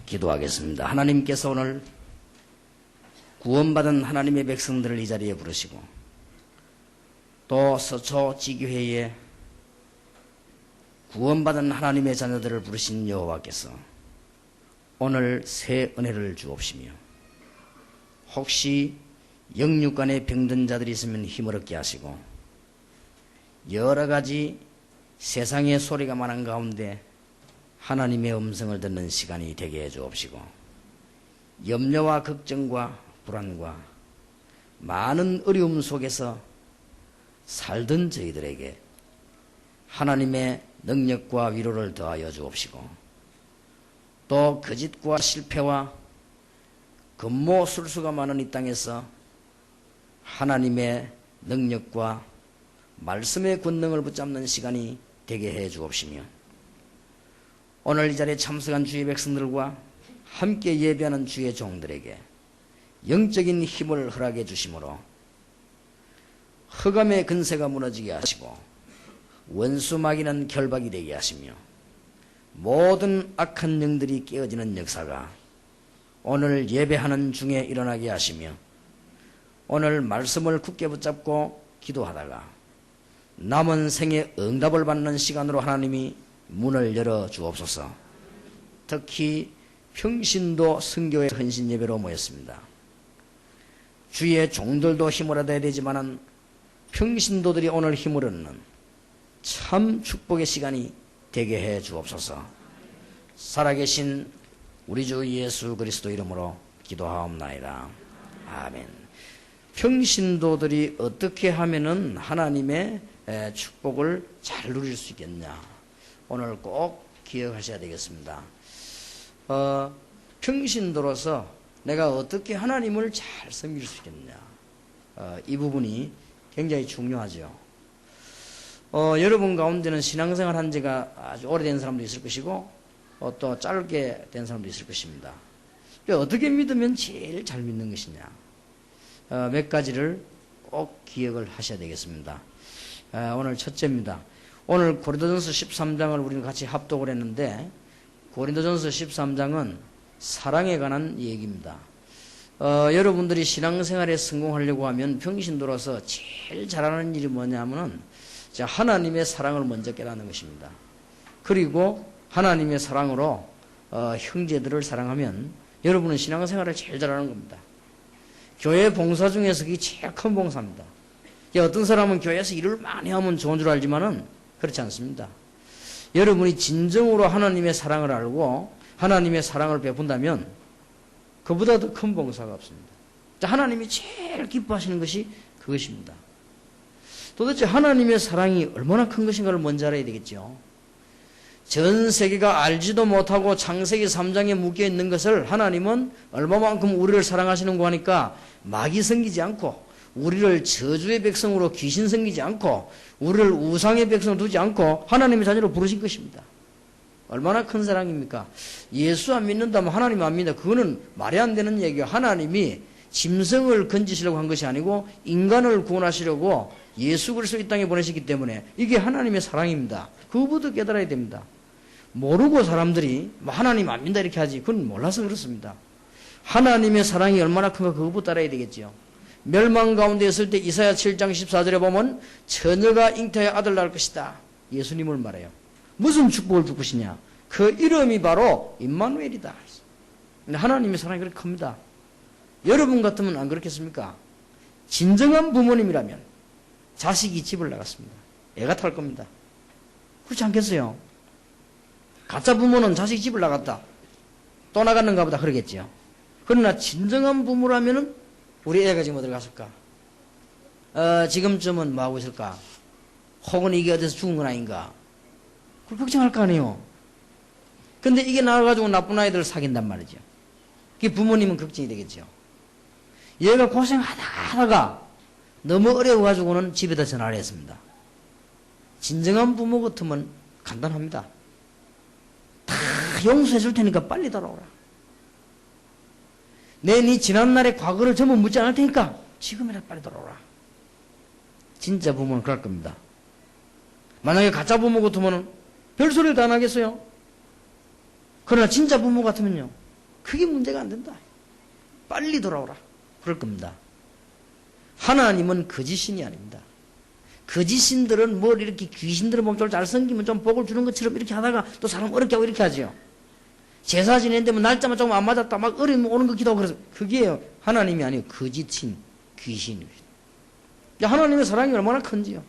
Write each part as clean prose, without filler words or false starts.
기도하겠습니다. 하나님께서 오늘 구원받은 하나님의 백성들을 이 자리에 부르시고 또 서초지교회에 구원받은 하나님의 자녀들을 부르신 여호와께서 오늘 새 은혜를 주옵시며 혹시 영육간에 병든 자들이 있으면 힘을 얻게 하시고 여러 가지 세상의 소리가 많은 가운데 하나님의 음성을 듣는 시간이 되게 해 주옵시고 염려와 걱정과 불안과 많은 어려움 속에서 살던 저희들에게 하나님의 능력과 위로를 더하여 주옵시고 또 거짓과 실패와 금모술수가 많은 이 땅에서 하나님의 능력과 말씀의 권능을 붙잡는 시간이 되게 해 주옵시며 오늘 이 자리에 참석한 주의 백성들과 함께 예배하는 주의 종들에게 영적인 힘을 허락해 주심으로 흑암의 근세가 무너지게 하시고 원수 마귀는 결박이 되게 하시며 모든 악한 영들이 깨어지는 역사가 오늘 예배하는 중에 일어나게 하시며 오늘 말씀을 굳게 붙잡고 기도하다가 남은 생에 응답을 받는 시간으로 하나님이 문을 열어 주옵소서. 특히 평신도 선교회 헌신 예배로 모였습니다. 주의 종들도 힘을 얻어야 되지만은 평신도들이 오늘 힘을 얻는 참 축복의 시간이 되게 해 주옵소서. 살아계신 우리 주 예수 그리스도 이름으로 기도하옵나이다. 아멘. 평신도들이 어떻게 하면은 하나님의 축복을 잘 누릴 수 있겠냐? 오늘 꼭 기억하셔야 되겠습니다. 평신도로서 내가 어떻게 하나님을 잘 섬길 수 있겠냐? 이 부분이 굉장히 중요하죠. 여러분 가운데는 신앙생활 한 지가 아주 오래된 사람도 있을 것이고 또 짧게 된 사람도 있을 것입니다. 어떻게 믿으면 제일 잘 믿는 것이냐? 몇 가지를 꼭 기억을 하셔야 되겠습니다. 오늘 첫째입니다. 오늘 고린도전서 13장을 우리는 같이 합독을 했는데 고린도전서 13장은 사랑에 관한 얘기입니다. 여러분들이 신앙생활에 성공하려고 하면 평신도로서 제일 잘하는 일이 뭐냐면은 하나님의 사랑을 먼저 깨닫는 것입니다. 그리고 하나님의 사랑으로 형제들을 사랑하면 여러분은 신앙생활을 제일 잘하는 겁니다. 교회 봉사 중에서 그게 제일 큰 봉사입니다. 어떤 사람은 교회에서 일을 많이 하면 좋은 줄 알지만은 그렇지 않습니다. 여러분이 진정으로 하나님의 사랑을 알고 하나님의 사랑을 베푼다면 그보다 더 큰 봉사가 없습니다. 하나님이 제일 기뻐하시는 것이 그것입니다. 도대체 하나님의 사랑이 얼마나 큰 것인가를 먼저 알아야 되겠죠. 전 세계가 알지도 못하고 창세기 3장에 묶여있는 것을 하나님은 얼마만큼 우리를 사랑하시는고 하니까 마귀 섬기지 않고 우리를 저주의 백성으로 귀신 섬기지 않고 우리를 우상의 백성으로 두지 않고 하나님의 자녀로 부르신 것입니다. 얼마나 큰 사랑입니까? 예수 안 믿는다면 하나님 안 믿는다. 그거는 말이 안 되는 얘기예요. 하나님이 짐승을 건지시려고 한 것이 아니고 인간을 구원하시려고 예수 그리스도 이 땅에 보내셨기 때문에 이게 하나님의 사랑입니다. 그거부터 깨달아야 됩니다. 모르고 사람들이 하나님 안 믿는다 이렇게 하지 그건 몰라서 그렇습니다. 하나님의 사랑이 얼마나 큰가 그거부터 알아야 되겠죠. 멸망 가운데 있을 때 이사야 7장 14절에 보면 처녀가 잉태하여 아들 낳을 것이다. 예수님을 말해요. 무슨 축복을 줄 것이냐? 그 이름이 바로 임마누엘이다. 하나님의 사랑이 그렇게 큽니다. 여러분 같으면 안 그렇겠습니까? 진정한 부모님이라면 자식이 집을 나갔습니다. 애가 탈 겁니다. 그렇지 않겠어요? 가짜 부모는 자식이 집을 나갔다. 또 나갔는가 보다 그러겠죠. 그러나 진정한 부모라면은 우리 애가 지금 어디 갔을까? 지금쯤은 뭐 하고 있을까? 혹은 이게 어디서 죽은 건 아닌가? 그걸 걱정할 거 아니에요. 근데 이게 나와가지고 나쁜 아이들을 사귄단 말이죠. 그게 부모님은 걱정이 되겠죠. 얘가 고생하다가 너무 어려워가지고는 집에다 전화를 했습니다. 진정한 부모 같으면 간단합니다. 다 용서해 줄 테니까 빨리 돌아오라. 네 지난날의 과거를 전부 묻지 않을 테니까 지금이라 빨리 돌아오라. 진짜 부모는 그럴 겁니다. 만약에 가짜 부모 같으면 별소리를 다 안 하겠어요? 그러나 진짜 부모 같으면요. 그게 문제가 안 된다. 빨리 돌아오라. 그럴 겁니다. 하나님은 거짓신이 아닙니다. 거짓신들은 뭘 이렇게 귀신들의 몸쪽을 잘 섬기면 좀 복을 주는 것처럼 이렇게 하다가 또 사람 어렵게 하고 이렇게 하죠. 제사 지내는데 뭐 날짜만 조금 안 맞았다 막 어려움 오는 거 기도하고 그래서 그게 하나님이 아니에요. 거짓신 귀신입니다. 하나님의 사랑이 얼마나 큰지요.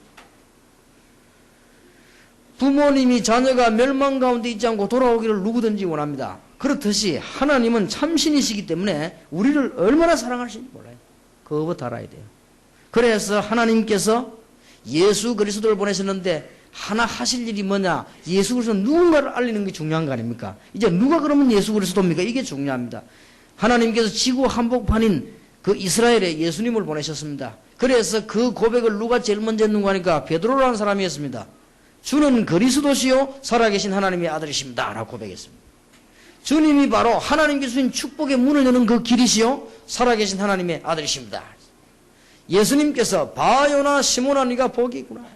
부모님이 자녀가 멸망 가운데 있지 않고 돌아오기를 누구든지 원합니다. 그렇듯이 하나님은 참신이시기 때문에 우리를 얼마나 사랑하시는지 몰라요. 그거부터 알아야 돼요. 그래서 하나님께서 예수 그리스도를 보내셨는데 하나 하실 일이 뭐냐? 예수 그리스도 누군가를 알리는 게 중요한 거 아닙니까? 이제 누가 그러면 예수 그리스도입니까? 이게 중요합니다. 하나님께서 지구 한복판인 그 이스라엘에 예수님을 보내셨습니다. 그래서 그 고백을 누가 제일 먼저 했는가 하니까 베드로라는 사람이었습니다. 주는 그리스도시요 살아계신 하나님의 아들이십니다 라고 고백했습니다. 주님이 바로 하나님께 주신 축복의 문을 여는 그 길이시요 살아계신 하나님의 아들이십니다. 예수님께서 바요나 시몬아 네가 복이 있구나.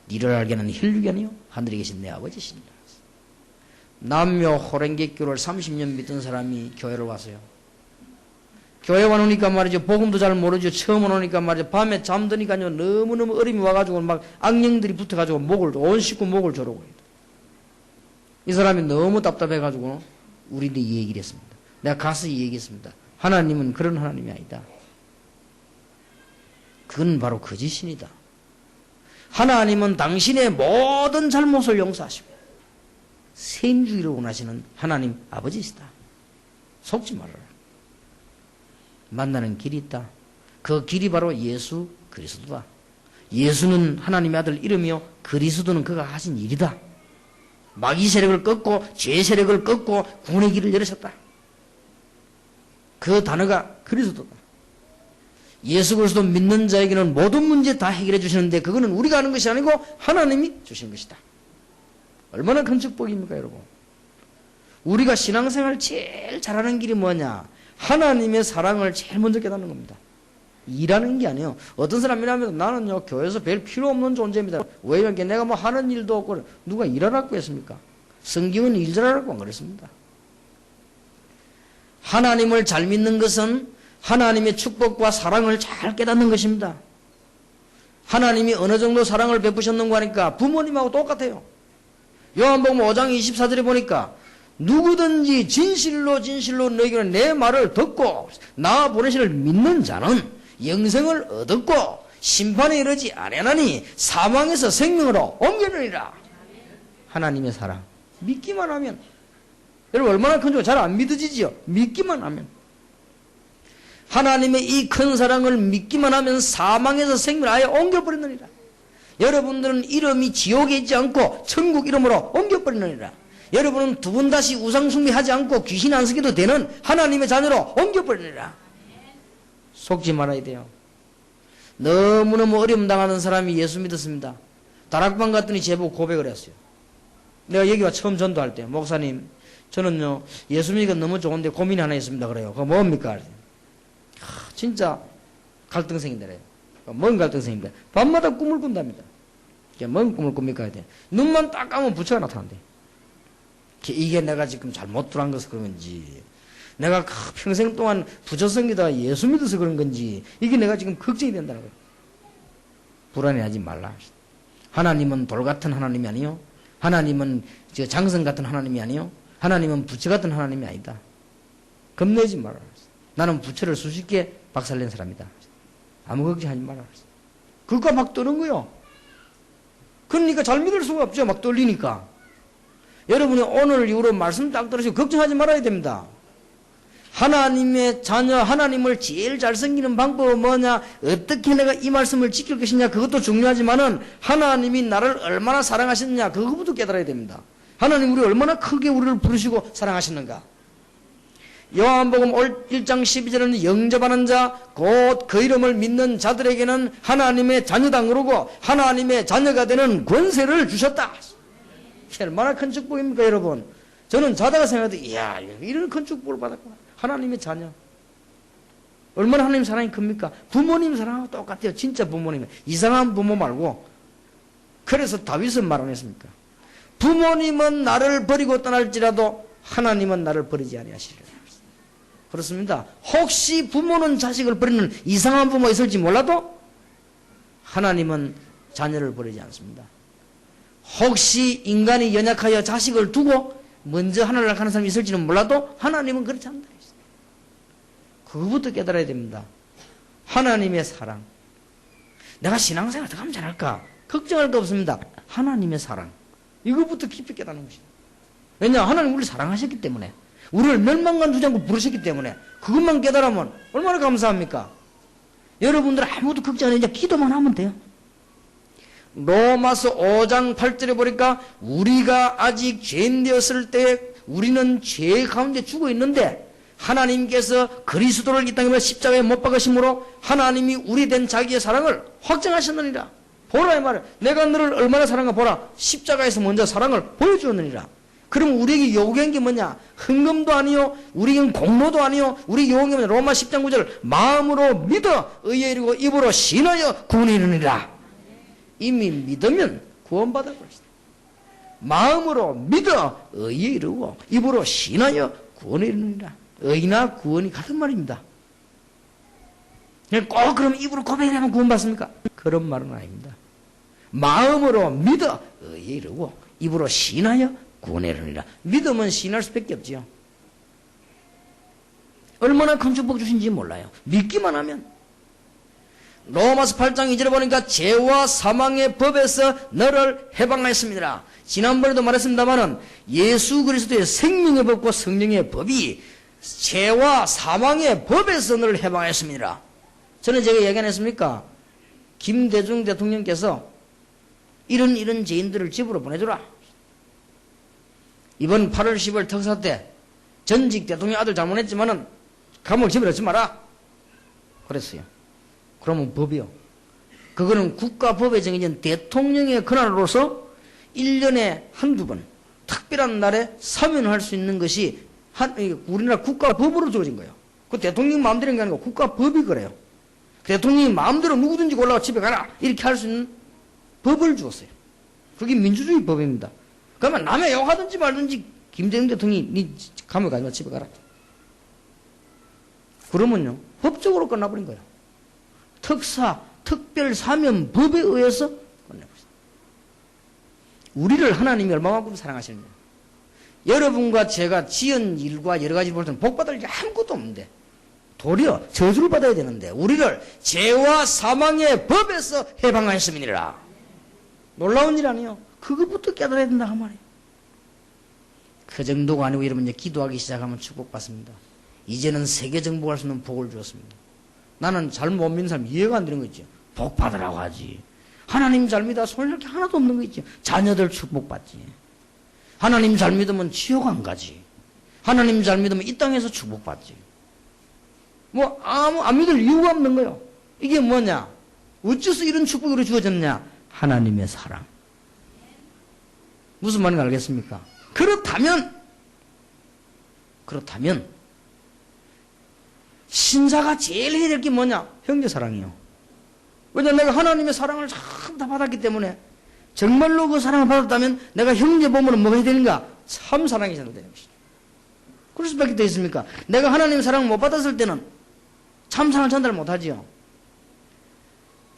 니를 알게는 혈육이 아니요 하늘에 계신 내 아버지십니다. 남묘 호랭객교를 30년 믿던 사람이 교회를 왔어요. 교회 와놓으니까 말이죠. 복음도 잘 모르죠. 처음 오니까 말이죠. 밤에 잠드니까요. 너무너무 어림이 와가지고 막 악령들이 붙어가지고 온 식구 목을 조르고 해요. 이 사람이 너무 답답해가지고 우리한테 이 얘기를 했습니다. 내가 가서 이 얘기했습니다. 하나님은 그런 하나님이 아니다. 그건 바로 거짓신이다. 하나님은 당신의 모든 잘못을 용서하시고 생주기를 원하시는 하나님 아버지시다. 속지 말아라. 만나는 길이 있다. 그 길이 바로 예수 그리스도다. 예수는 하나님의 아들 이름이요 그리스도는 그가 하신 일이다. 마귀 세력을 꺾고 죄 세력을 꺾고 구원의 길을 열으셨다. 그 단어가 그리스도다. 예수 그리스도 믿는 자에게는 모든 문제 다 해결해 주시는데 그거는 우리가 하는 것이 아니고 하나님이 주신 것이다. 얼마나 큰 축복입니까 여러분. 우리가 신앙생활 제일 잘하는 길이 뭐냐. 하나님의 사랑을 제일 먼저 깨닫는 겁니다. 일하는 게 아니에요. 어떤 사람이라면 나는요 교회에서 별 필요 없는 존재입니다. 왜냐면 내가 뭐 하는 일도 없고 누가 일하라고 했습니까? 성경은 일 잘하라고 안 그랬습니다. 하나님을 잘 믿는 것은 하나님의 축복과 사랑을 잘 깨닫는 것입니다. 하나님이 어느 정도 사랑을 베푸셨는가 하니까 부모님하고 똑같아요. 요한복음 5장 24절에 보니까 누구든지 진실로 너희는 내 말을 듣고 나 보내시를 믿는 자는 영생을 얻었고 심판에 이르지 아니하나니 사망에서 생명으로 옮겨느니라. 하나님의 사랑 믿기만 하면 여러분 얼마나 큰지 잘 안 믿어지지요. 믿기만 하면 하나님의 이 큰 사랑을 믿기만 하면 사망에서 생명을 아예 옮겨버리느니라. 여러분들은 이름이 지옥에 있지 않고 천국 이름으로 옮겨버리느니라. 여러분은 두 번 다시 우상숭배하지 않고 귀신 안 쓰기도 되는 하나님의 자녀로 옮겨버리느라. 속지 말아야 돼요. 너무너무 어려움 당하는 사람이 예수 믿었습니다. 다락방 갔더니 제보고 고백을 했어요. 내가 여기 와 처음 전도할 때 목사님 저는요 예수 믿기가 너무 좋은데 고민이 하나 있습니다. 그래요. 그거 뭡니까? 진짜 갈등 생긴다래요. 뭔 갈등 생긴다? 밤마다 꿈을 꾼답니다. 뭔 꿈을 꿉니까? 눈만 딱 감으면 부처가 나타난대. 이게 내가 지금 잘못 들어간 것을 그런 건지 내가 평생 동안 부처 섬기다가 예수 믿어서 그런 건지 이게 내가 지금 걱정이 된다는 거예요. 불안해하지 말라. 하나님은 돌 같은 하나님이 아니요. 하나님은 장성 같은 하나님이 아니요. 하나님은 부처 같은 하나님이 아니다. 겁내지 말라. 나는 부처를 수십 개 박살낸 사람이다. 아무 걱정하지 말라. 그거 막 떠는 거요. 그러니까 잘 믿을 수가 없죠. 막 떨리니까. 여러분이 오늘 이후로 말씀 딱 들으시고 걱정하지 말아야 됩니다. 하나님의 자녀, 하나님을 제일 잘 섬기는 방법은 뭐냐? 어떻게 내가 이 말씀을 지킬 것이냐? 그것도 중요하지만은 하나님이 나를 얼마나 사랑하셨느냐? 그것부터 깨달아야 됩니다. 하나님 우리 얼마나 크게 우리를 부르시고 사랑하셨는가? 요한복음 1장 12절에는 영접하는 자, 곧 그 이름을 믿는 자들에게는 하나님의 자녀다 그러고 하나님의 자녀가 되는 권세를 주셨다. 얼마나 큰 축복입니까 여러분. 저는 자다가 생각해도 이야 이런 큰 축복을 받았구나. 하나님의 자녀 얼마나 하나님 사랑이 큽니까. 부모님 사랑하고 똑같아요. 진짜 부모님 이상한 부모 말고. 그래서 다윗은 말 안 했습니까? 부모님은 나를 버리고 떠날지라도 하나님은 나를 버리지 아니하시리라. 그렇습니다. 혹시 부모는 자식을 버리는 이상한 부모가 있을지 몰라도 하나님은 자녀를 버리지 않습니다. 혹시 인간이 연약하여 자식을 두고 먼저 하늘을 가는 사람이 있을지는 몰라도 하나님은 그렇지 않다. 그거부터 깨달아야 됩니다. 하나님의 사랑. 내가 신앙생활 어떻게 하면 잘할까? 걱정할 거 없습니다. 하나님의 사랑. 이거부터 깊이 깨닫는 것이다. 왜냐? 하나님 우리를 사랑하셨기 때문에, 우리를 멸망만 두지 않고 부르셨기 때문에, 그것만 깨달으면 얼마나 감사합니까? 여러분들 아무것도 걱정 안 해. 이제 기도만 하면 돼요. 로마서 5장 8절에 보니까 우리가 아직 죄인 되었을 때 우리는 죄 가운데 죽어 있는데 하나님께서 그리스도를 이 땅에 십자가에 못 박으심으로 하나님이 우리 된 자기의 사랑을 확정하셨느니라. 보라 이 말을. 내가 너를 얼마나 사랑하 보라. 십자가에서 먼저 사랑을 보여주었느니라. 그럼 우리에게 요구한 게 뭐냐? 헌금도 아니요, 우리에겐 공로도 아니요, 우리 요구한 게 뭐냐? 로마 10장 9절 마음으로 믿어 의에 이르고 입으로 신하여 구원에 이르느니라. 이미 믿으면 구원받을 것이다. 마음으로 믿어 의에 이르고 입으로 신하여 구원에 이르느니라. 의나 구원이 같은 말입니다. 꼭 그럼 입으로 고백하면 구원받습니까? 그런 말은 아닙니다. 마음으로 믿어 의에 이르고 입으로 신하여 구원에 이르느니라. 믿으면 신할 수밖에 없지요. 얼마나 큰 축복 주신지 몰라요. 믿기만 하면. 로마서 8장 2절에 보니까 죄와 사망의 법에서 너를 해방하였습니다. 지난번에도 말했습니다마는 예수 그리스도의 생명의 법과 성령의 법이 죄와 사망의 법에서 너를 해방하였습니다. 저는 제가 얘기 안 했습니까? 김대중 대통령께서 이런 죄인들을 집으로 보내주라. 이번 8월 10월 특사 때 전직 대통령 아들 잘못했지만은 감옥 집에 넣지 마라. 그랬어요. 그러면 법이요. 그거는 국가법에 정해진 대통령의 권한으로서 1년에 한두 번 특별한 날에 사면할 수 있는 것이 우리나라 국가법으로 주어진 거예요. 그 대통령 마음대로 하는 게 아니고 국가법이 그래요. 대통령이 마음대로 누구든지 골라가 집에 가라 이렇게 할 수 있는 법을 주었어요. 그게 민주주의 법입니다. 그러면 남의 욕하든지 말든지 김대중 대통령이 네 감옥 가지 마 집에 가라. 그러면요 법적으로 끝나버린 거예요. 특사, 특별 사면 법에 의해서 끝내버렸어요. 우리를 하나님이 얼마만큼 사랑하시는 거예요. 여러분과 제가 지은 일과 여러 가지 볼 때는 복 받을 게 아무것도 없는데 도리어 저주를 받아야 되는데 우리를 죄와 사망의 법에서 해방하였음이니라. 놀라운 일 아니에요. 그것부터 깨달아야 된다 그 말이에요. 그 정도가 아니고 여러분 이제 기도하기 시작하면 축복받습니다. 이제는 세계 정복할 수 있는 복을 주었습니다. 나는 잘 못 믿는 사람 이해가 안 되는 거 있죠. 복 받으라고 하지. 하나님 잘 믿어 손해할 게 하나도 없는 거 있죠. 자녀들 축복받지. 하나님 잘 믿으면 지옥 안 가지. 하나님 잘 믿으면 이 땅에서 축복받지. 뭐 안 믿을 이유가 없는 거예요. 이게 뭐냐? 어째서 이런 축복이 우리 주어졌냐? 하나님의 사랑. 무슨 말인지 알겠습니까? 그렇다면 신자가 제일 해야 될 게 뭐냐? 형제 사랑이요. 왜냐 내가 하나님의 사랑을 참 다 받았기 때문에 정말로 그 사랑을 받았다면 내가 형제 보면은 뭐가 해야 되는가? 참 사랑이 전달되는 것이죠. 그럴 수밖에 더 있습니까? 내가 하나님의 사랑을 못 받았을 때는 참 사랑을 전달 못하지요.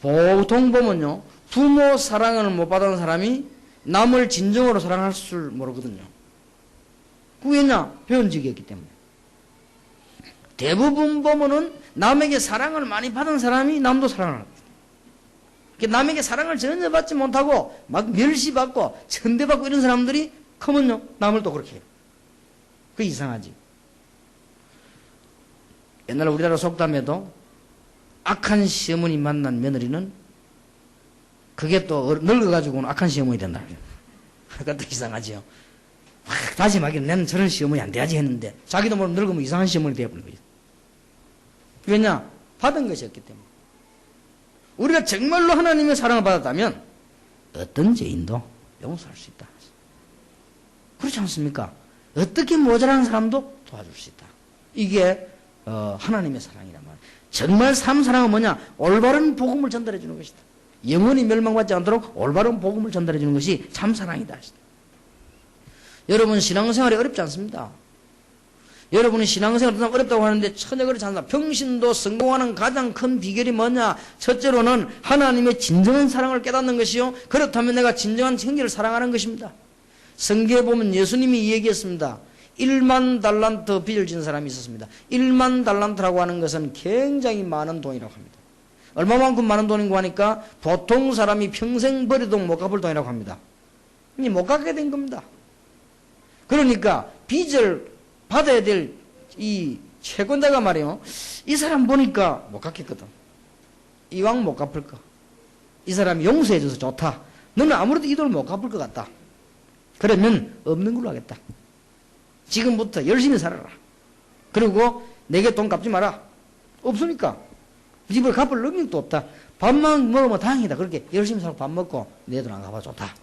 보통 보면요 부모 사랑을 못 받은 사람이 남을 진정으로 사랑할 줄 모르거든요. 그게 왜냐? 배운 적이 없기 때문에. 대부분 보면은 남에게 사랑을 많이 받은 사람이 남도 사랑을 합니다. 남에게 사랑을 전혀 받지 못하고 막 멸시받고 천대받고 이런 사람들이 크면요 남을 또 그렇게 해요. 그게 이상하지. 옛날에 우리나라 속담에도 악한 시어머니 만난 며느리는 그게 또 늙어가지고는 악한 시어머니 된다. 그것도 이상하지요. 다짐하기는 나는 저런 시어머니 안 돼야지 했는데 자기도 모르면 늙으면 이상한 시어머니 되어버린 거죠. 왜냐? 받은 것이었기 때문에. 우리가 정말로 하나님의 사랑을 받았다면 어떤 죄인도 용서할 수 있다. 그렇지 않습니까? 어떻게 모자란 사람도 도와줄 수 있다. 이게 하나님의 사랑이란 말이에요. 정말 참 사랑은 뭐냐? 올바른 복음을 전달해 주는 것이다. 영원히 멸망받지 않도록 올바른 복음을 전달해 주는 것이 참 사랑이다. 여러분 신앙생활이 어렵지 않습니다. 여러분이 신앙생활 어렵다고 하는데 전혀 그렇지 않습니다. 평신도 성공하는 가장 큰 비결이 뭐냐? 첫째로는 하나님의 진정한 사랑을 깨닫는 것이요. 그렇다면 내가 진정한 형제를 사랑하는 것입니다. 성경에 보면 예수님이 얘기했습니다. 1만 달란트 빚을 진 사람이 있었습니다. 1만 달란트라고 하는 것은 굉장히 많은 돈이라고 합니다. 얼마만큼 많은 돈인고 하니까 보통 사람이 평생 버려도 못 갚을 돈이라고 합니다. 이미 못 갚게 된 겁니다. 그러니까 빚을 받아야 될 이 채권자가 말이에요. 이 사람 보니까 못 갚겠거든. 이왕 못 갚을 거. 이 사람이 용서해줘서 좋다. 너는 아무래도 이 돈을 못 갚을 것 같다. 그러면 없는 걸로 하겠다. 지금부터 열심히 살아라. 그리고 내게 돈 갚지 마라. 없으니까. 집을 갚을 능력도 없다. 밥만 먹으면 다행이다. 그렇게 열심히 살고 밥 먹고 내 돈 안 갚아 좋다.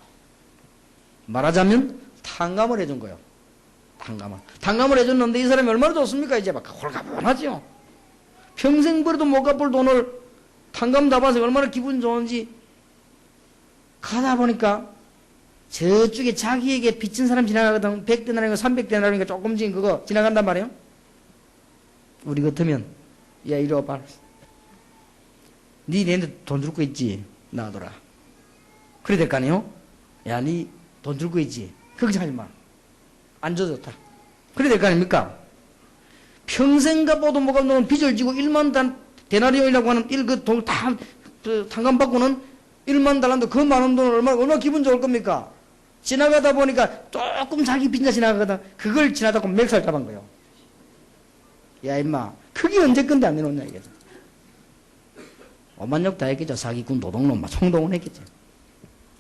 말하자면 탕감을 해준 거예요. 탕감을 해줬는데 이 사람이 얼마나 좋습니까? 이제 막 홀가분하죠. 평생 벌어도 못 갚을 돈을 탕감 다 받아서 얼마나 기분 좋은지. 가다 보니까 저쪽에 자기에게 빚진 사람 지나가거든. 100데나리인가 300데나리인가 조금씩 그거 지나간단 말이에요. 우리 같으면 야 이리 와봐. 니 내한테 돈 줄 거 있지? 놔둬라. 그래 될 거 아니에요? 야 니 돈 줄 거 있지? 걱정하지 마. 안 줘도 좋다. 그래 될 거 아닙니까? 평생 갚아도 못 갚는 빚을 지고 1만 데나리온이라고 하는 그 돈 다 탕감받고는 1만 달란트 그 많은 돈을 얼마나 기분 좋을 겁니까? 지나가다 보니까 조금 자기 빚나 지나가거든. 그걸 지나다가 멱살 잡은 거예요. 야 임마 그게 언제 건데 안 내놓냐 이게. 오만욕 다 했겠죠. 사기꾼 도둑놈 막 총동원 했겠죠.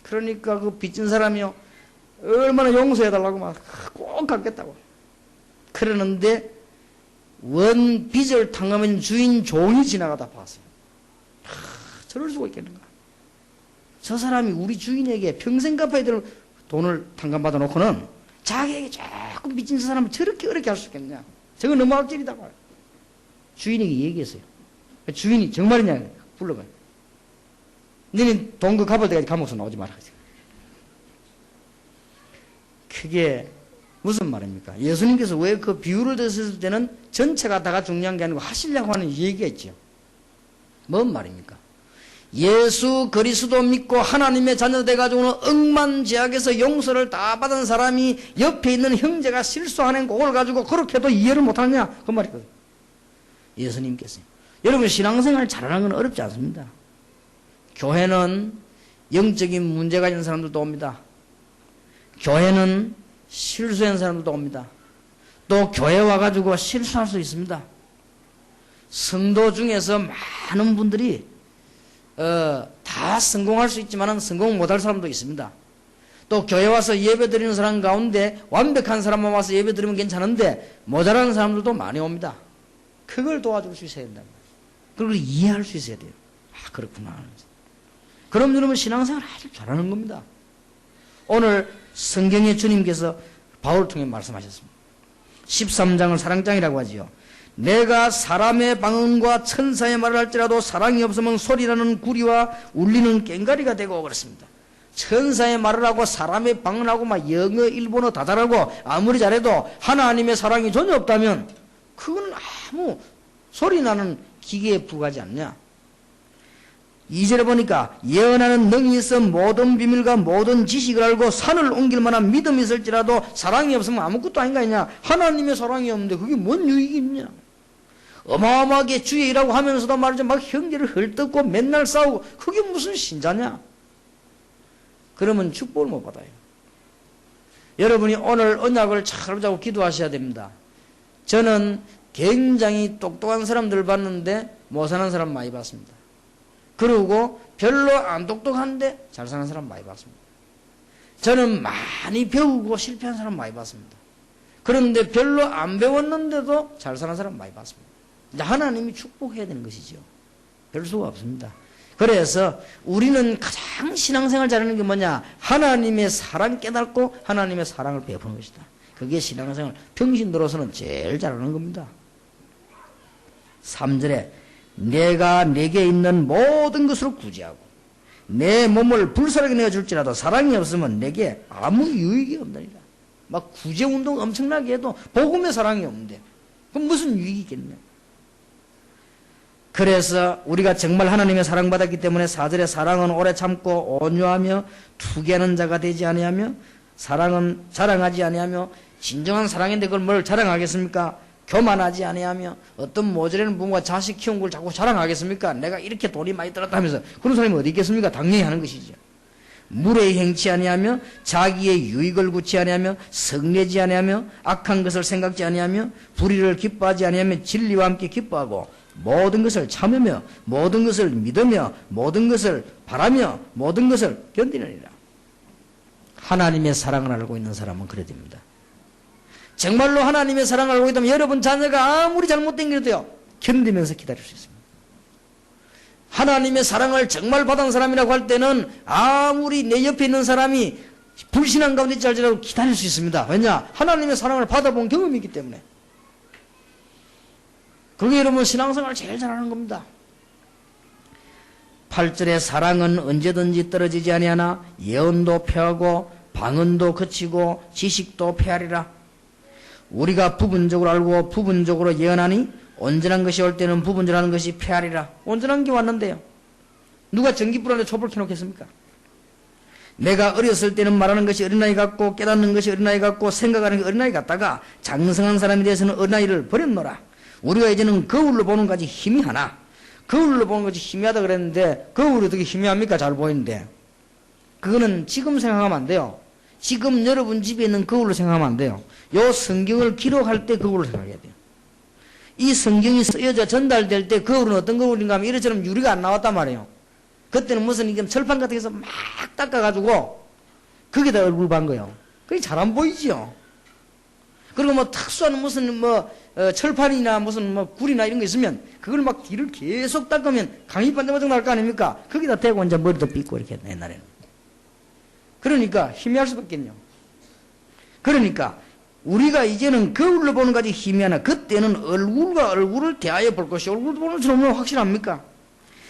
그러니까 그 빚진 사람이요 얼마나 용서해달라고 막 꼭 갚겠다고 그러는데 원 빚을 탕감한 주인 종이 지나가다 봤어요. 저럴 수가 있겠는가. 저 사람이 우리 주인에게 평생 갚아야 될 돈을 탕감받아 놓고는 자기에게 조금 빚진 저 사람을 저렇게 어렵게 할 수 있겠냐. 저거 너무 악질이다. 주인에게 얘기했어요. 주인이 정말이냐 불러봐요. 너는 돈 그 갚을 때까지 감옥에서 나오지 마라. 그게 무슨 말입니까? 예수님께서 왜 그 비유를 드셨을 때는 전체가 다가 중요한 게 아니고 하시려고 하는 얘기가 있죠. 뭔 말입니까? 예수 그리스도 믿고 하나님의 자녀 돼가지고는 억만제약에서 용서를 다 받은 사람이 옆에 있는 형제가 실수하는 그걸 가지고 그렇게도 이해를 못하느냐 그 말이거든요. 예수님께서 여러분 신앙생활 잘하는 건 어렵지 않습니다. 교회는 영적인 문제가 있는 사람들도 옵니다. 교회는 실수한 사람들도 옵니다. 또 교회 와가지고 실수할 수 있습니다. 성도 중에서 많은 분들이 다 성공할 수 있지만 성공 못할 사람도 있습니다. 또 교회 와서 예배 드리는 사람 가운데 완벽한 사람만 와서 예배 드리면 괜찮은데 모자라는 사람들도 많이 옵니다. 그걸 도와줄 수 있어야 된다. 그걸 이해할 수 있어야 돼요. 아 그렇구나. 그럼 여러분 신앙생활 아주 잘하는 겁니다. 오늘 성경의 주님께서 바울을 통해 말씀하셨습니다. 13장을 사랑장이라고 하지요. 내가 사람의 방언과 천사의 말을 할지라도 사랑이 없으면 소리나는 구리와 울리는 꽹과리가 되고 그렇습니다. 천사의 말을 하고 사람의 방언하고 막 영어 일본어 다 잘하고 아무리 잘해도 하나님의 사랑이 전혀 없다면 그건 아무 소리나는 기계에 불과하지 않냐. 2절에 보니까 예언하는 능이 있어 모든 비밀과 모든 지식을 알고 산을 옮길 만한 믿음이 있을지라도 사랑이 없으면 아무것도 아닌가 했냐. 하나님의 사랑이 없는데 그게 뭔 유익이 있냐. 어마어마하게 주의 일하고 하면서도 말이죠 막 형제를 헐뜯고 맨날 싸우고 그게 무슨 신자냐. 그러면 축복을 못 받아요. 여러분이 오늘 언약을 잘 잡고 기도하셔야 됩니다. 저는 굉장히 똑똑한 사람들 봤는데 못 사는 사람 많이 봤습니다. 그리고 별로 안 똑똑한데 잘 사는 사람 많이 봤습니다. 저는 많이 배우고 실패한 사람 많이 봤습니다. 그런데 별로 안 배웠는데도 잘 사는 사람 많이 봤습니다. 이제 하나님이 축복해야 되는 것이죠. 별 수가 없습니다. 그래서 우리는 가장 신앙생활 잘하는 게 뭐냐? 하나님의 사랑 깨닫고 하나님의 사랑을 베푸는 것이다. 그게 신앙생활 평신도로서는 제일 잘하는 겁니다. 3절에 내가 내게 있는 모든 것으로 구제하고 내 몸을 불사르게 내어줄지라도 사랑이 없으면 내게 아무 유익이 없느니라. 막 구제운동 엄청나게 해도 복음의 사랑이 없는데 그럼 무슨 유익이 있겠냐? 그래서 우리가 정말 하나님의 사랑받았기 때문에 4절에 사랑은 오래 참고 온유하며 투기하는 자가 되지 아니하며 사랑은 자랑하지 아니하며 진정한 사랑인데 그걸 뭘 자랑하겠습니까? 교만하지 아니하며 어떤 모자라는 부모가 자식 키운 걸 자꾸 자랑하겠습니까? 내가 이렇게 돈이 많이 들었다 하면서 그런 사람이 어디 있겠습니까? 당연히 하는 것이죠. 무례히 행치 아니하며 자기의 유익을 구치 아니하며 성내지 아니하며 악한 것을 생각지 아니하며 불의를 기뻐하지 아니하며 진리와 함께 기뻐하고 모든 것을 참으며 모든 것을 믿으며 모든 것을 바라며 모든 것을 견디느니라. 하나님의 사랑을 알고 있는 사람은 그래야 됩니다. 정말로 하나님의 사랑을 알고 있다면 여러분 자녀가 아무리 잘못된 일도요 견디면서 기다릴 수 있습니다. 하나님의 사랑을 정말 받은 사람이라고 할 때는 아무리 내 옆에 있는 사람이 불신한 가운데 있지 않을지라도 기다릴 수 있습니다. 왜냐? 하나님의 사랑을 받아본 경험이 있기 때문에. 그게 여러분 신앙생활을 제일 잘하는 겁니다. 8절에 사랑은 언제든지 떨어지지 아니하나 예언도 패하고 방언도 그치고 지식도 패하리라. 우리가 부분적으로 알고 부분적으로 예언하니 온전한 것이 올 때는 부분적으로 하는 것이 패하리라. 온전한 게 왔는데요. 누가 전기 불안에 촛불 켜놓겠습니까? 내가 어렸을 때는 말하는 것이 어린아이 같고 깨닫는 것이 어린아이 같고 생각하는 게 어린아이 같다가 장성한 사람에 대해서는 어린아이를 버렸노라. 우리가 이제는 거울로 보는 것이 희미하나 거울로 보는 것이 희미하다 그랬는데 거울이 어떻게 희미합니까? 잘 보이는데. 그거는 지금 생각하면 안 돼요. 지금 여러분 집에 있는 거울로 생각하면 안 돼요. 요 성경을 기록할 때 거울로 생각해야 돼요. 이 성경이 쓰여져 전달될 때 거울은 어떤 거울인가 하면 이래처럼 유리가 안 나왔단 말이에요. 그때는 무슨 이게 철판 같은 데서 막 닦아가지고 거기다 얼굴 반 거예요. 그게 잘 안 보이지요. 그리고 뭐 특수한 무슨 철판이나 무슨 뭐 굴이나 이런 거 있으면 그걸 막 뒤를 계속 닦으면 강이 반짝반짝 날 거 아닙니까? 거기다 대고 이제 머리도 빗고 이렇게 했나 옛날에는. 그러니까 희미할 수밖에요. 그러니까 우리가 이제는 거울로 보는 것이 희미하나 그때는 얼굴과 얼굴을 대하여 볼 것이 얼굴 보는 줄 얼마나 확실합니까?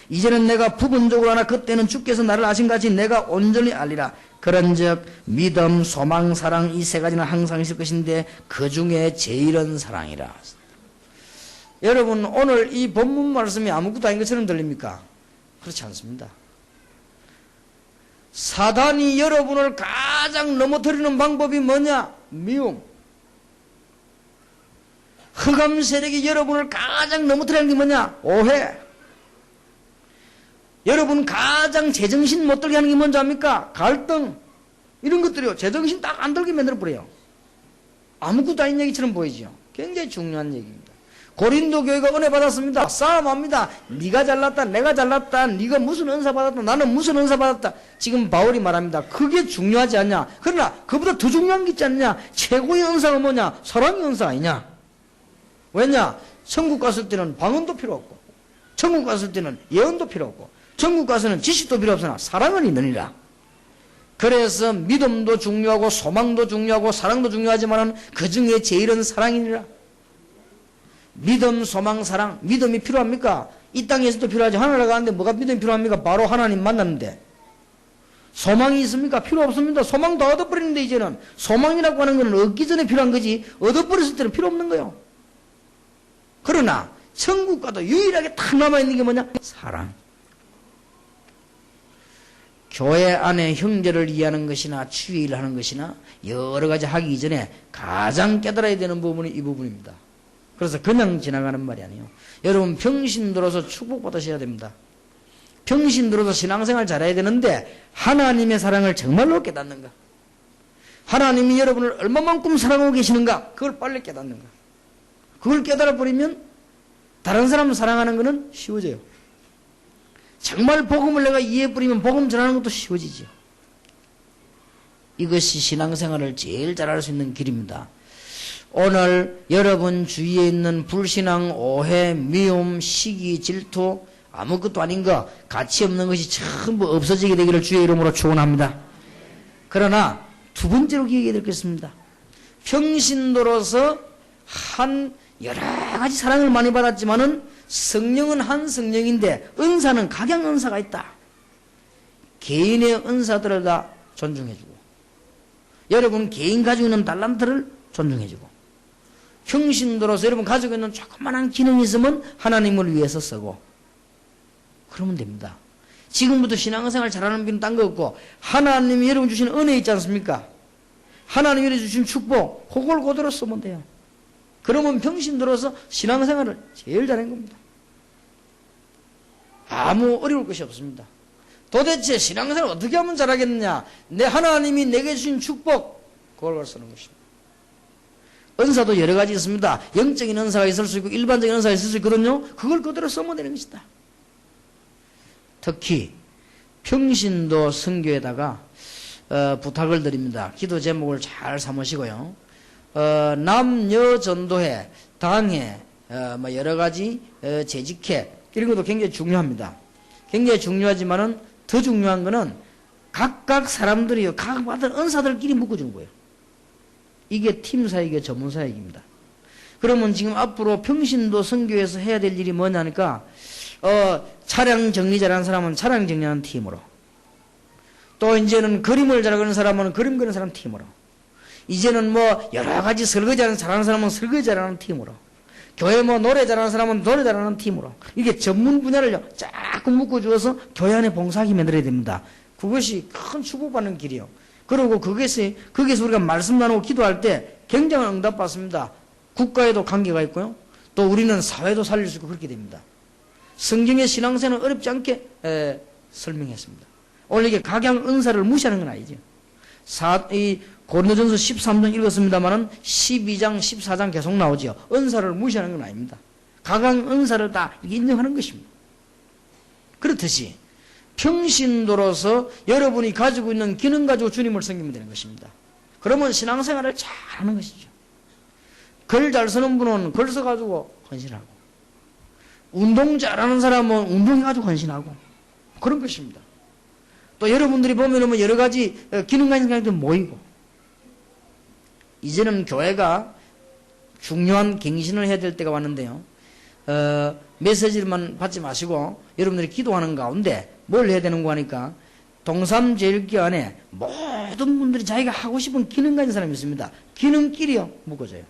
이제는 내가 부분적으로 하나 그때는 주께서 나를 아신 같이 내가 온전히 알리라. 그런즉 믿음, 소망, 사랑 이 세 가지는 항상 있을 것인데 그 중에 제일은 사랑이라. 여러분 오늘 이 본문 말씀이 아무것도 아닌 것처럼 들립니까? 그렇지 않습니다. 사단이 여러분을 가장 넘어뜨리는 방법이 뭐냐? 미움. 흑암 세력이 여러분을 가장 넘어뜨리는 게 뭐냐? 오해. 여러분 가장 제정신 못 들게 하는 게 뭔지 압니까? 갈등. 이런 것들이요. 제정신 딱 안 들게 만들어버려요. 아무것도 아닌 얘기처럼 보이죠. 굉장히 중요한 얘기입니다. 고린도 교회가 은혜 받았습니다. 싸움합니다. 네가 잘났다. 내가 잘났다. 네가 무슨 은사 받았다. 나는 무슨 은사 받았다. 지금 바울이 말합니다. 그게 중요하지 않냐. 그러나 그보다 더 중요한 게 있지 않냐. 최고의 은사가 뭐냐. 사랑의 은사 아니냐. 왜냐. 천국 갔을 때는 방언도 필요 없고 천국 갔을 때는 예언도 필요 없고 천국 가서는 지식도 필요 없으나 사랑은 있느니라. 그래서 믿음도 중요하고 소망도 중요하고 사랑도 중요하지만 그 중에 제일은 사랑이니라. 믿음, 소망, 사랑. 믿음이 필요합니까? 이 땅에서도 필요하지. 하늘에 가는데 뭐가 믿음이 필요합니까? 바로 하나님 만났는데. 소망이 있습니까? 필요 없습니다. 소망 다 얻어버리는데 이제는 소망이라고 하는 것은 얻기 전에 필요한 거지 얻어버렸을 때는 필요 없는 거예요. 그러나 천국 가도 유일하게 딱 남아있는 게 뭐냐? 사랑. 교회 안에 형제를 이해하는 것이나 추의를 하는 것이나 여러 가지 하기 이전에 가장 깨달아야 되는 부분이 이 부분입니다. 그래서 그냥 지나가는 말이 아니에요. 여러분 평신 들어서 축복받으셔야 됩니다. 평신 들어서 신앙생활 잘해야 되는데 하나님의 사랑을 정말로 깨닫는가? 하나님이 여러분을 얼마만큼 사랑하고 계시는가? 그걸 빨리 깨닫는가? 그걸 깨달아버리면 다른 사람 사랑하는 것은 쉬워져요. 정말 복음을 내가 이해해버리면 복음 전하는 것도 쉬워지죠. 이것이 신앙생활을 제일 잘할 수 있는 길입니다. 오늘 여러분 주위에 있는 불신앙, 오해, 미움, 시기, 질투 아무것도 아닌 거 가치 없는 것이 전부 없어지게 되기를 주의 이름으로 축원합니다. 그러나 두 번째로 기억해야 될 것입니다. 평신도로서 한 여러 가지 사랑을 많이 받았지만은 성령은 한 성령인데 은사는 각양 은사가 있다. 개인의 은사들을 다 존중해주고 여러분 개인 가지고 있는 달란트를 존중해주고 평신도로서 여러분 가지고 있는 조그만한 기능이 있으면 하나님을 위해서 쓰고 그러면 됩니다. 지금부터 신앙생활 잘하는 분은 딴 거 없고 하나님이 여러분 주신 은혜 있지 않습니까? 하나님이 주신 축복 그걸 그대로 쓰면 돼요. 그러면 평신도로서 신앙생활을 제일 잘한 겁니다. 아무 어려울 것이 없습니다. 도대체 신앙생활을 어떻게 하면 잘하겠느냐? 내 하나님이 내게 주신 축복 그걸 쓰는 것입니다. 은사도 여러 가지 있습니다. 영적인 은사가 있을 수 있고 일반적인 은사가 있을 수 있거든요. 그걸 그대로 쓰면 되는 것이다. 특히 평신도 선교에다가 부탁을 드립니다. 기도 제목을 잘 삼으시고요. 남녀 전도회, 당회, 뭐 여러 가지 재직회 이런 것도 굉장히 중요합니다. 굉장히 중요하지만은 더 중요한 거는 각각 사람들이 각 받은 은사들끼리 묶어주는 거예요. 이게 팀 사역의 전문 사역입니다. 그러면 지금 앞으로 평신도 선교에서 해야 될 일이 뭐냐니까 차량 정리 잘하는 사람은 차량 정리하는 팀으로, 또 이제는 그림을 잘하는 사람은 그림 그리는 사람 팀으로, 이제는 뭐 여러 가지 설거지 잘하는 사람은 설거지 잘하는 팀으로, 교회 뭐 노래 잘하는 사람은 노래 잘하는 팀으로, 이게 전문 분야를 자꾸 묶어주어서 교회 안에 봉사하게 만들어야 됩니다. 그것이 큰 축복받는 길이요. 그리고 거기서 우리가 말씀 나누고 기도할 때 굉장한 응답 받습니다. 국가에도 관계가 있고요. 또 우리는 사회도 살릴 수 있고 그렇게 됩니다. 성경의 신앙생활은 어렵지 않게 설명했습니다. 오늘 이게 각양 은사를 무시하는 건 아니죠. 이 고린도전서 13장 읽었습니다만은 12장, 14장 계속 나오죠. 은사를 무시하는 건 아닙니다. 각양 은사를 다 인정하는 것입니다. 그렇듯이 평신도로서 여러분이 가지고 있는 기능 가지고 주님을 섬기면 되는 것입니다. 그러면 신앙생활을 잘하는 것이죠. 글 잘 쓰는 분은 글 써가지고 헌신하고, 운동 잘하는 사람은 운동해가지고 헌신하고 그런 것입니다. 또 여러분들이 보면 여러 가지 기능 가진 사람들 모이고, 이제는 교회가 중요한 갱신을 해야 될 때가 왔는데요. 메시지만 받지 마시고 여러분들이 기도하는 가운데 뭘 해야 되는 거 하니까 동삼제일교회 모든 분들이 자기가 하고 싶은 기능 가진 사람이 있습니다. 기능끼리요 묶어줘요.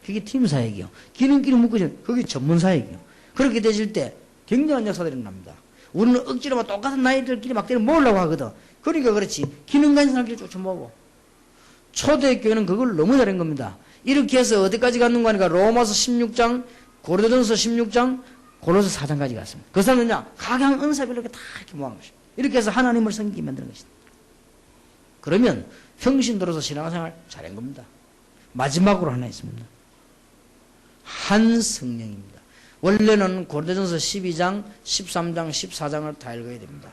그게 팀 사역이요. 기능끼리 묶어줘요. 그게 전문 사역이요. 그렇게 되실 때 굉장한 역사들이 일어납니다. 우리는 억지로 막 똑같은 나이들끼리 막 모으려고 하거든. 그러니까 그렇지. 기능 가진 사람끼리 쫓아모으고. 초대교회는 그걸 너무 잘한 겁니다. 이렇게 해서 어디까지 갔는가 하니까 로마서 16장, 고린도전서 16장, 고린도서 4장까지 갔습니다. 그 사람은요, 각양 은사별로 이렇게 다 이렇게 모은 것입니다. 이렇게 해서 하나님을 섬기게 만드는 것입니다. 그러면 평신도로서 신앙생활 잘한 겁니다. 마지막으로 하나 있습니다. 한 성령입니다. 원래는 고린도전서 12장, 13장, 14장을 다 읽어야 됩니다.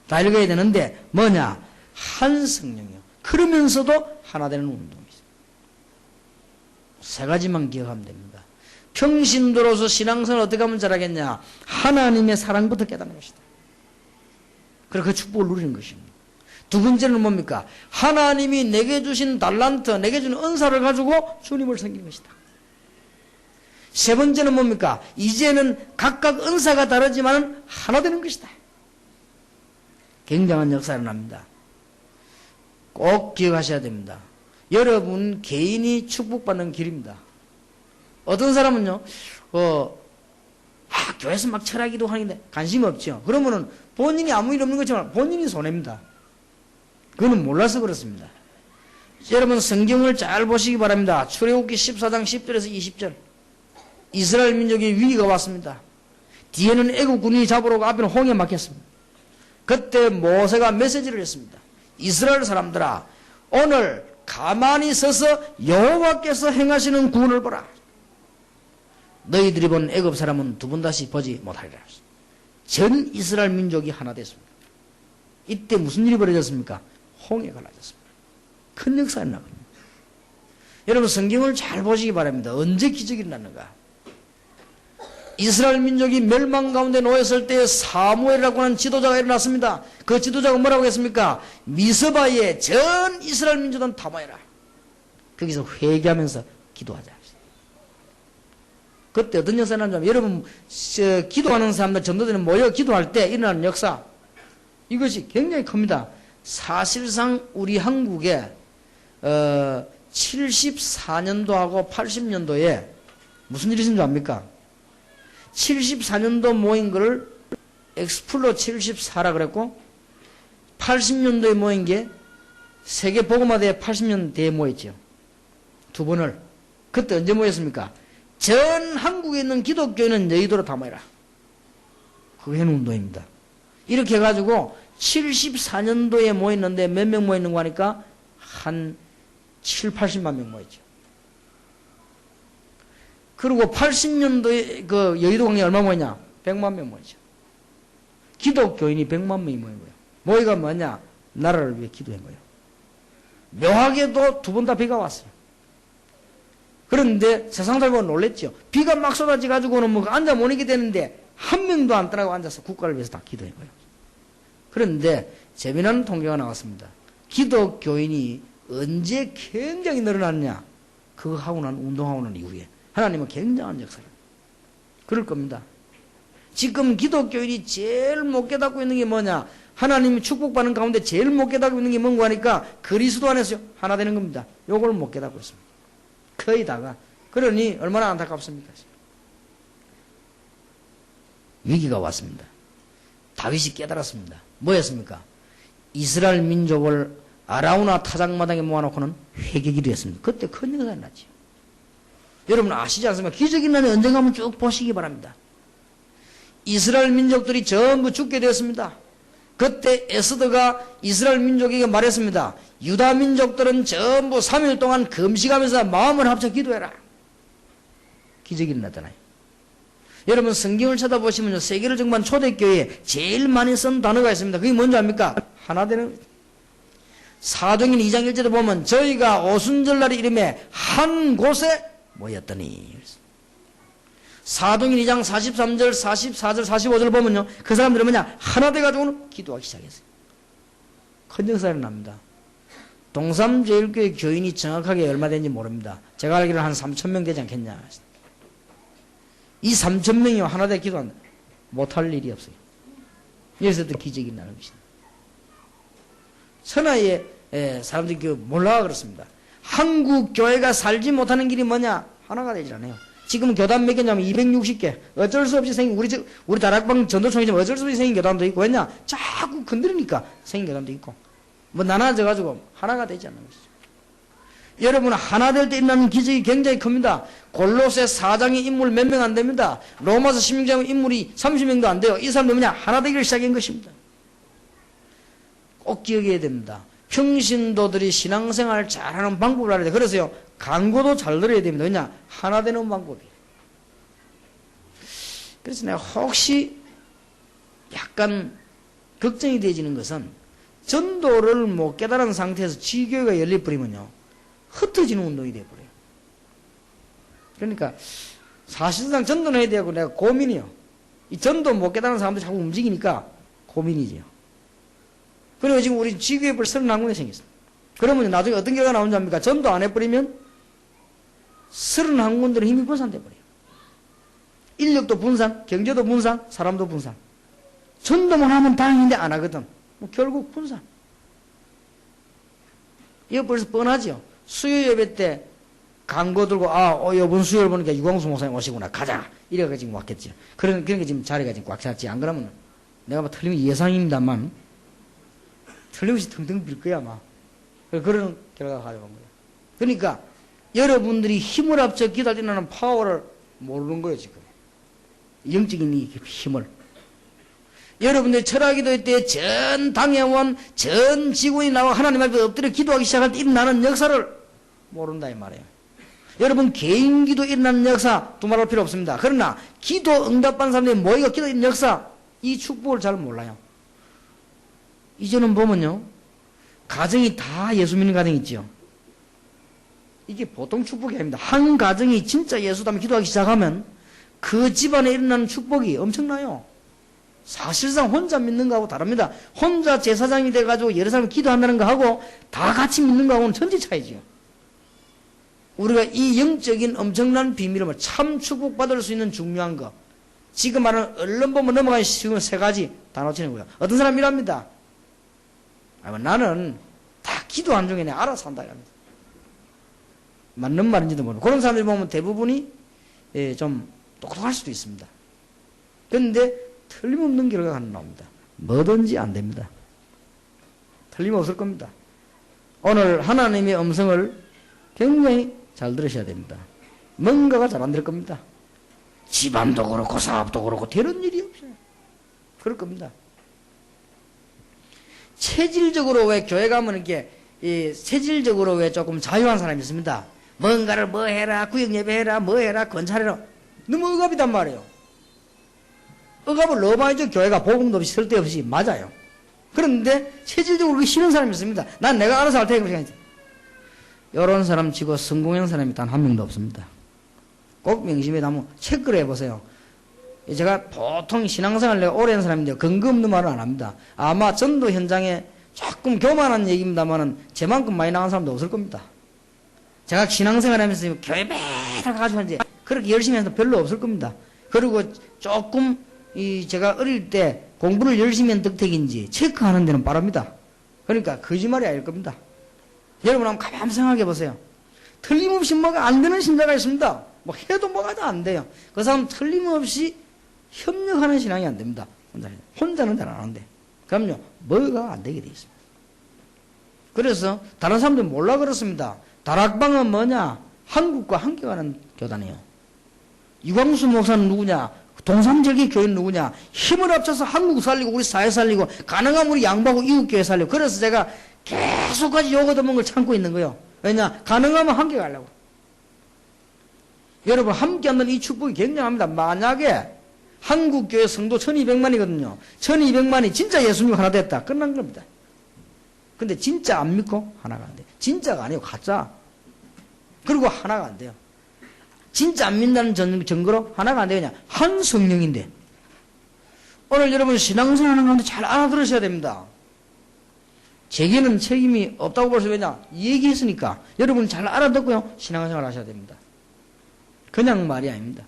다 읽어야 되는데 뭐냐? 한 성령이요. 그러면서도 하나 되는 운동이죠. 세 가지만 기억하면 됩니다. 평신도로서 신앙생활을 어떻게 하면 잘하겠냐? 하나님의 사랑부터 깨닫는 것이다. 그리고 그 축복을 누리는 것입니다. 두 번째는 뭡니까? 하나님이 내게 주신 달란트, 내게 주는 은사를 가지고 주님을 섬기는 것이다. 세 번째는 뭡니까? 이제는 각각 은사가 다르지만 하나 되는 것이다. 굉장한 역사가 일어납니다. 꼭 기억하셔야 됩니다. 여러분 개인이 축복받는 길입니다. 어떤 사람은요, 교회에서 막 철학기도 하는데 관심이 없죠. 그러면은 본인이 아무 일 없는 것처럼 본인이 손해입니다. 그거는 몰라서 그렇습니다. 여러분 성경을 잘 보시기 바랍니다. 출애굽기 14장 10절에서 20절. 이스라엘 민족의 위기가 왔습니다. 뒤에는 애국 군인이 잡으러 오고 앞에는 홍해 막혔습니다. 그때 모세가 메시지를 했습니다. 이스라엘 사람들아, 오늘 가만히 서서 여호와께서 행하시는 구원을 보라. 너희들이 본 애굽 사람은 두 번 다시 보지 못하리라. 전 이스라엘 민족이 하나 됐습니다. 이때 무슨 일이 벌어졌습니까? 홍해가 갈라졌습니다. 큰 역사가 일어나거든요. 여러분 성경을 잘 보시기 바랍니다. 언제 기적이 일어났는가? 이스라엘 민족이 멸망 가운데 놓였을 때 사무엘이라고 하는 지도자가 일어났습니다. 그 지도자가 뭐라고 했습니까? 미스바에 전 이스라엘 민족은 다 모여라. 거기서 회개하면서 기도하자. 그때 어떤 역사가 일어났냐면 여러분 기도하는 사람들 전도들이 모여 기도할 때 일어나는 역사, 이것이 굉장히 큽니다. 사실상 우리 한국에 74년도하고 80년도에 무슨 일이 있은 줄 압니까? 74년도 모인 거를 엑스플로 74라 그랬고 80년도에 모인 게 세계 복음화대회 80년대에 모였죠. 두 번을. 그때 언제 모였습니까? 전 한국에 있는 기독교인은 여의도로 다 모여라. 그게 운동입니다. 이렇게 해가지고 74년도에 모였는데 몇 명 모였는 거 하니까 한 7, 80만 명 모였죠. 그리고 80년도에 그 여의도 강에 얼마 모였냐? 100만 명 모였죠. 기독교인이 100만 명이 모인 거예요. 모이가 뭐냐? 나라를 위해 기도한 거예요. 묘하게도 두 번 다 비가 왔어요. 그런데 세상 살고 놀랬죠. 비가 막 쏟아져 가지고는 뭐 앉아 못 있게 되는데 한 명도 안 떠나고 앉아서 국가를 위해서 다 기도한 거예요. 그런데 재미난 통계가 나왔습니다. 기독교인이 언제 굉장히 늘어났냐? 그거 하고 난 운동하고 난 이후에 하나님은 굉장한 역사를 그럴 겁니다. 지금 기독교인이 제일 못 깨닫고 있는 게 뭐냐? 하나님이 축복받는 가운데 제일 못 깨닫고 있는 게 뭔가 하니까 그리스도 안에서 하나 되는 겁니다. 요걸 못 깨닫고 있습니다. 거의 다가. 그러니 얼마나 안타깝습니까? 위기가 왔습니다. 다윗이 깨달았습니다. 뭐였습니까? 이스라엘 민족을 아라우나 타작마당에 모아놓고는 회개기를 했습니다. 그때 큰 역사가 났죠. 여러분 아시지 않습니까? 기적이 나는 언젠가 한번 쭉 보시기 바랍니다. 이스라엘 민족들이 전부 죽게 되었습니다. 그때 에스더가 이스라엘 민족에게 말했습니다. 유다 민족들은 전부 3일 동안 금식하면서 마음을 합쳐 기도해라. 기적이 나타나요. 여러분 성경을 찾아보시면요. 세계를 정말 초대교회에 제일 많이 쓴 단어가 있습니다. 그게 뭔지 압니까? 하나 되는 사도행전 2장 1절에 보면 저희가 오순절날 이름에 한 곳에 모였더니 사도행전 2장 43절, 44절, 45절 보면요. 그 사람들은 뭐냐? 하나 돼가지고는 기도하기 시작했어요. 큰 역사를 납니다. 동삼제일교회 교인이 정확하게 얼마 되는지 모릅니다. 제가 알기로는 한 3,000명 되지 않겠냐. 이 3,000명이 하나 돼 기도한다. 못할 일이 없어요. 여기서도 기적이 나는 것입니다. 선하에 사람들이 몰라가 그렇습니다. 한국 교회가 살지 못하는 길이 뭐냐? 하나가 되질 않아요. 지금 교단 몇 개냐면 260개. 어쩔 수 없이 생긴, 우리 다락방 전도총회지만 어쩔 수 없이 생긴 교단도 있고, 왜냐? 자꾸 건드리니까 생긴 교단도 있고. 뭐 나눠져가지고 하나가 되지 않는 것이죠. 여러분, 하나 될 때 일어나는 기적이 굉장히 큽니다. 골로새 4장의 인물 몇 명 안 됩니다. 로마서 16장의 인물이 30명도 안 돼요. 이 사람들 뭐냐? 하나 되기를 시작한 것입니다. 꼭 기억해야 됩니다. 평신도들이 신앙생활을 잘하는 방법을 알아야 돼요. 그래서요, 강구도 잘 들어야 됩니다. 왜냐? 하나 되는 방법이에요. 그래서 내가 혹시 약간 걱정이 되어지는 것은 전도를 못 깨달은 상태에서 지교회가 열려버리면요, 흩어지는 운동이 되어버려요. 그러니까 사실상 전도는 해야 되고 내가 고민이요. 이 전도 못 깨달은 사람들이 자꾸 움직이니까 고민이지요. 그리고 지금 우리 지교회 벌써 31군데 생겼어요. 그러면 나중에 어떤 결과가 나오는지 압니까? 전도 안 해버리면 31군데는 힘이 분산돼버려요. 인력도 분산, 경제도 분산, 사람도 분산. 전도만 하면 다행인데 안 하거든. 뭐 결국 분산. 이거 벌써 뻔하죠. 수요 예배 때 광고 들고, 이번 수요일 보니까 유광수 목사님 오시구나. 가자. 이래가 지금 왔겠지. 그런 게 지금 자리가 지금 꽉 찼지. 안 그러면 내가 뭐 틀리면 예상입니다만 틀림없이 텅텅 빌 거야, 아마. 그런 결과가 가져간 거예요. 그러니까 여러분들이 힘을 합쳐 기도할 때 나는 파워를 모르는 거예요, 지금. 영적인 이 힘을. 여러분들 철학기도회 때 전 당회원, 전 직원이 나와 하나님 앞에 엎드려 기도하기 시작할 때 일어나는 역사를 모른다 이 말이에요. 여러분 개인 기도 일어나는 역사 두말할 필요 없습니다. 그러나 기도 응답받는 사람들이 모이가 기도 있는 역사, 이 축복을 잘 몰라요. 이제는 보면요, 가정이 다 예수 믿는 가정이 있죠. 이게 보통 축복이 아닙니다. 한 가정이 진짜 예수 닮아 기도하기 시작하면 그 집안에 일어나는 축복이 엄청나요. 사실상 혼자 믿는 거하고 다릅니다. 혼자 제사장이 돼가지고 여러 사람이 기도한다는 거하고 다 같이 믿는 거하고는 천지 차이죠. 우리가 이 영적인 엄청난 비밀을 참 축복받을 수 있는 중요한 거, 지금 말하는 언론 보면 넘어가는 지금 세 가지 다 놓치는 거예요. 어떤 사람이 이랍니다. 나는 다 기도한 중에 내가 알아서 한다 이랍니다. 맞는 말인지도 모르고 그런 사람들 보면 대부분이 좀 똑똑할 수도 있습니다. 그런데 틀림없는 결과가 하나 나옵니다. 뭐든지 안 됩니다. 틀림없을 겁니다. 오늘 하나님의 음성을 굉장히 잘 들으셔야 됩니다. 뭔가가 잘 안 될 겁니다. 집안도 그렇고 사업도 그렇고 되는 일이 없어요. 그럴 겁니다. 체질적으로 왜 교회 가면 이렇게 체질적으로 왜 조금 자유한 사람이 있습니다. 뭔가를 뭐 해라, 구역 예배해라, 뭐 해라, 건찰해라. 너무 억압이단 말이에요. 억압을 너무 많이 줘. 교회가 복음도 없이 쓸데없이 맞아요. 그런데 체질적으로 그렇게 싫은 사람이 있습니다. 난 내가 알아서 할 테니까 그렇게 생각해요. 이런 사람 치고 성공한 사람이 단 한 명도 없습니다. 꼭 명심해 한번 체크를 해보세요. 제가 보통 신앙생활 내가 오래 한 사람인데 근거 없는 말은 안 합니다. 아마 전도 현장에 조금 교만한 얘기입니다만은 제만큼 많이 나간 사람도 없을 겁니다. 제가 신앙생활 하면서 교회 매달 가가지고 이제 그렇게 열심히 해서 별로 없을 겁니다. 그리고 조금 제가 어릴 때 공부를 열심히 한 덕택인지 체크하는 데는 빠릅니다. 그러니까 거짓말이 아닐 겁니다. 여러분 한번 가만히 생각해 보세요. 틀림없이 뭐가 안 되는 신자가 있습니다. 뭐 해도 뭐가 다 안 돼요. 그 사람 틀림없이 협력하는 신앙이 안 됩니다. 혼자는 잘 안 하는데. 그럼요, 뭐가 안 되게 돼 있습니다. 그래서 다른 사람들은 몰라 그렇습니다. 다락방은 뭐냐? 한국과 함께가는 교단이에요. 유광수 목사는 누구냐? 동삼절기 교회는 누구냐? 힘을 합쳐서 한국 살리고 우리 사회 살리고 가능하면 우리 양보하고 이웃교회 살리고. 그래서 제가 계속까지 요거 얻어먹은 걸 참고 있는 거예요. 왜냐? 가능하면 함께 가려고. 여러분 함께 한다는 이 축복이 굉장합니다. 만약에 한국교회 성도 1200만이거든요. 1200만이 진짜 예수님 하나 됐다. 끝난 겁니다. 근데 진짜 안 믿고 하나가 안 돼요. 진짜가 아니고 가짜. 그리고 하나가 안 돼요. 진짜 안 믿는다는 증거로 하나가 안 되느냐? 한 성령인데. 오늘 여러분 신앙생활 하는 가운데 잘 알아들으셔야 됩니다. 제게는 책임이 없다고 볼 수 왜냐? 얘기했으니까. 여러분 잘 알아듣고요. 신앙생활 하셔야 됩니다. 그냥 말이 아닙니다.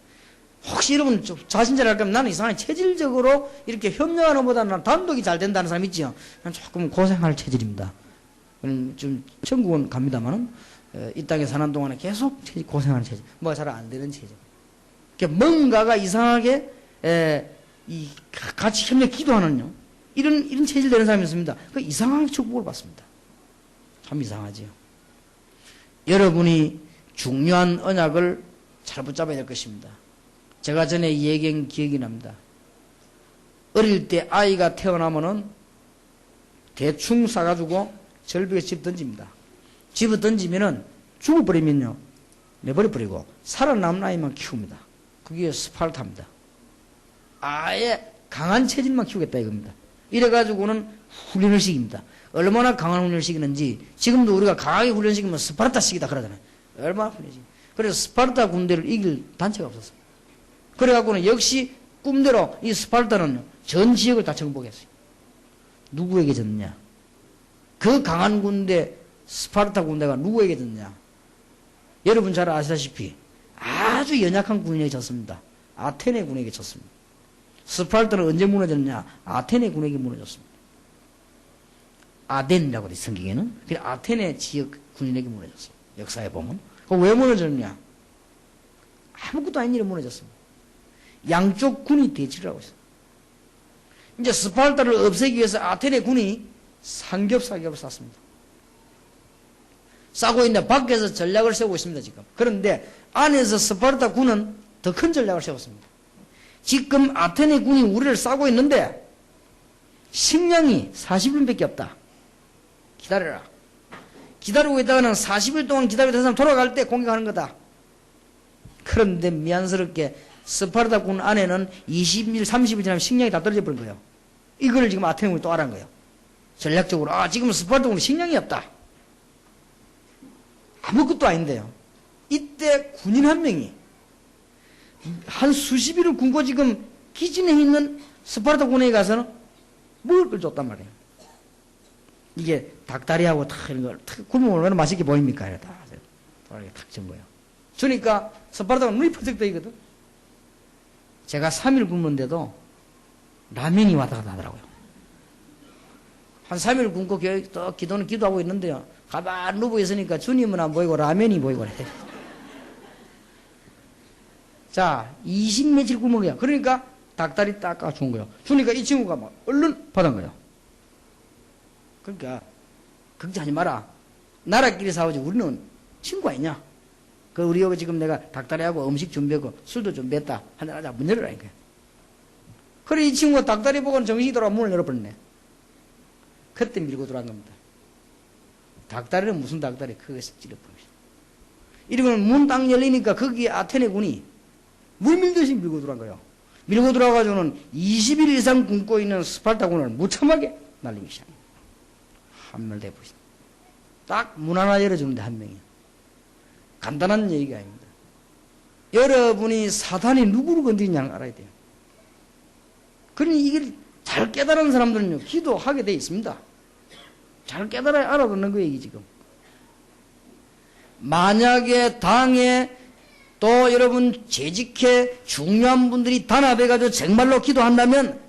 혹시 여러분 자신 잘 알까면 나는 이상하게 체질적으로 이렇게 협력하는 것보다는 단독이 잘 된다는 사람 있지요. 난 조금 고생할 체질입니다. 좀 천국은 갑니다만은 이 땅에 사는 동안에 계속 고생하는 체질. 뭐가 잘 안 되는 체질. 그러니까 뭔가가 이상하게 같이 협력 기도하는요. 이런 체질 되는 사람이 있습니다. 그 이상한 축복을 받습니다. 참 이상하지요. 여러분이 중요한 언약을 잘 붙잡아야 될 것입니다. 제가 전에 얘기한 기억이 납니다. 어릴 때 아이가 태어나면은 대충 싸가지고 절벽에 집 던집니다. 집어 던지면은 죽어버리면요. 내버려버리고 살아남은 아이만 키웁니다. 그게 스파르타입니다. 아예 강한 체질만 키우겠다 이겁니다. 이래가지고는 훈련을 시킵니다. 얼마나 강한 훈련을 시키는지 지금도 우리가 강하게 훈련시키면 스파르타식이다 그러잖아요. 얼마나 훈련시키면. 그래서 스파르타 군대를 이길 단체가 없었어요. 그래갖고는 역시 꿈대로 이 스파르타는 전 지역을 다 정복했어요. 누구에게 졌느냐? 그 강한 군대 스파르타 군대가 누구에게 졌느냐? 여러분 잘 아시다시피 아주 연약한 군에게 졌습니다. 아테네 군에게 졌습니다. 스파르타는 언제 무너졌느냐? 아테네 군에게 무너졌습니다. 아덴이라고 돼 성경에는. 그래 아테네 지역 군인에게 무너졌어요. 역사에 보면. 왜 무너졌느냐? 아무것도 아닌 일에 무너졌습니다. 양쪽 군이 대치를 하고 있어요. 이제 스파르타를 없애기 위해서 아테네 군이 삼겹살을 쌌습니다. 싸고 있는데 밖에서 전략을 세우고 있습니다, 지금. 그런데 안에서 스파르타 군은 더 큰 전략을 세웠습니다. 지금 아테네 군이 우리를 싸고 있는데 식량이 40일밖에 없다. 기다려라. 기다리고 있다가는 40일 동안 기다리고 있는 사람 돌아갈 때 공격하는 거다. 그런데 미안스럽게 스파르타 군 안에는 20일, 30일 지나면 식량이 다 떨어져 버린 거예요. 이걸 지금 아테네 군이 또 알은 거예요. 전략적으로 지금 스파르타 군이 식량이 없다. 아무것도 아닌데요. 이때 군인 한 명이 한 수십일을 굶고 지금 기진에 있는 스파르타 군에 가서는 먹을 걸 줬단 말이에요. 이게 닭다리하고 탁 이런 걸 탁 굶으면 얼마나 맛있게 보입니까? 이렇게 탁 준 거예요. 주니까 스파르타가 눈이 퍼뜩 떠있거든. 제가 3일 굶는데도 라면이 왔다 갔다 하더라고요. 한 3일 굶고 기도는 기도하고 있는데요. 가만 누워 있으니까 주님은 안 보이고 라면이 보이고 그래. 자, 20며칠 구멍이야. 그러니까 닭다리 닦아 준 거예요. 주니까 이 친구가 막 얼른 받은 거예요. 그러니까 걱정하지 마라. 나라끼리 싸우지. 우리는 친구 아니냐. 그 우리 여기 지금 내가 닭다리하고 음식 준비하고 술도 준비했다. 한잔하자. 문 열으라니까. 그래 이 친구가 닭다리 보고는 정신이 돌아 문을 열어버렸네. 그때 밀고 들어간 겁니다. 닭다리는 무슨 닭다리? 그것을 찔러버립니다. 이러면 문 딱 열리니까 거기에 아테네 군이 물 밀듯이 밀고 들어간 거예요. 밀고 들어가가지고는 20일 이상 굶고 있는 스파르타군을 무참하게 날리기 시작해요. 한멸대 보시다. 딱 문 하나 열어주는데 한 명이요. 간단한 얘기가 아닙니다. 여러분이 사탄이 누구를 건드리냐는 알아야 돼요. 그러니 이걸 잘 깨달은 사람들은요, 기도하게 돼 있습니다. 잘 깨달아야 알아듣는 거예요, 이게 지금. 만약에 당에 또 여러분 재직해 중요한 분들이 단합해가지고 정말로 기도한다면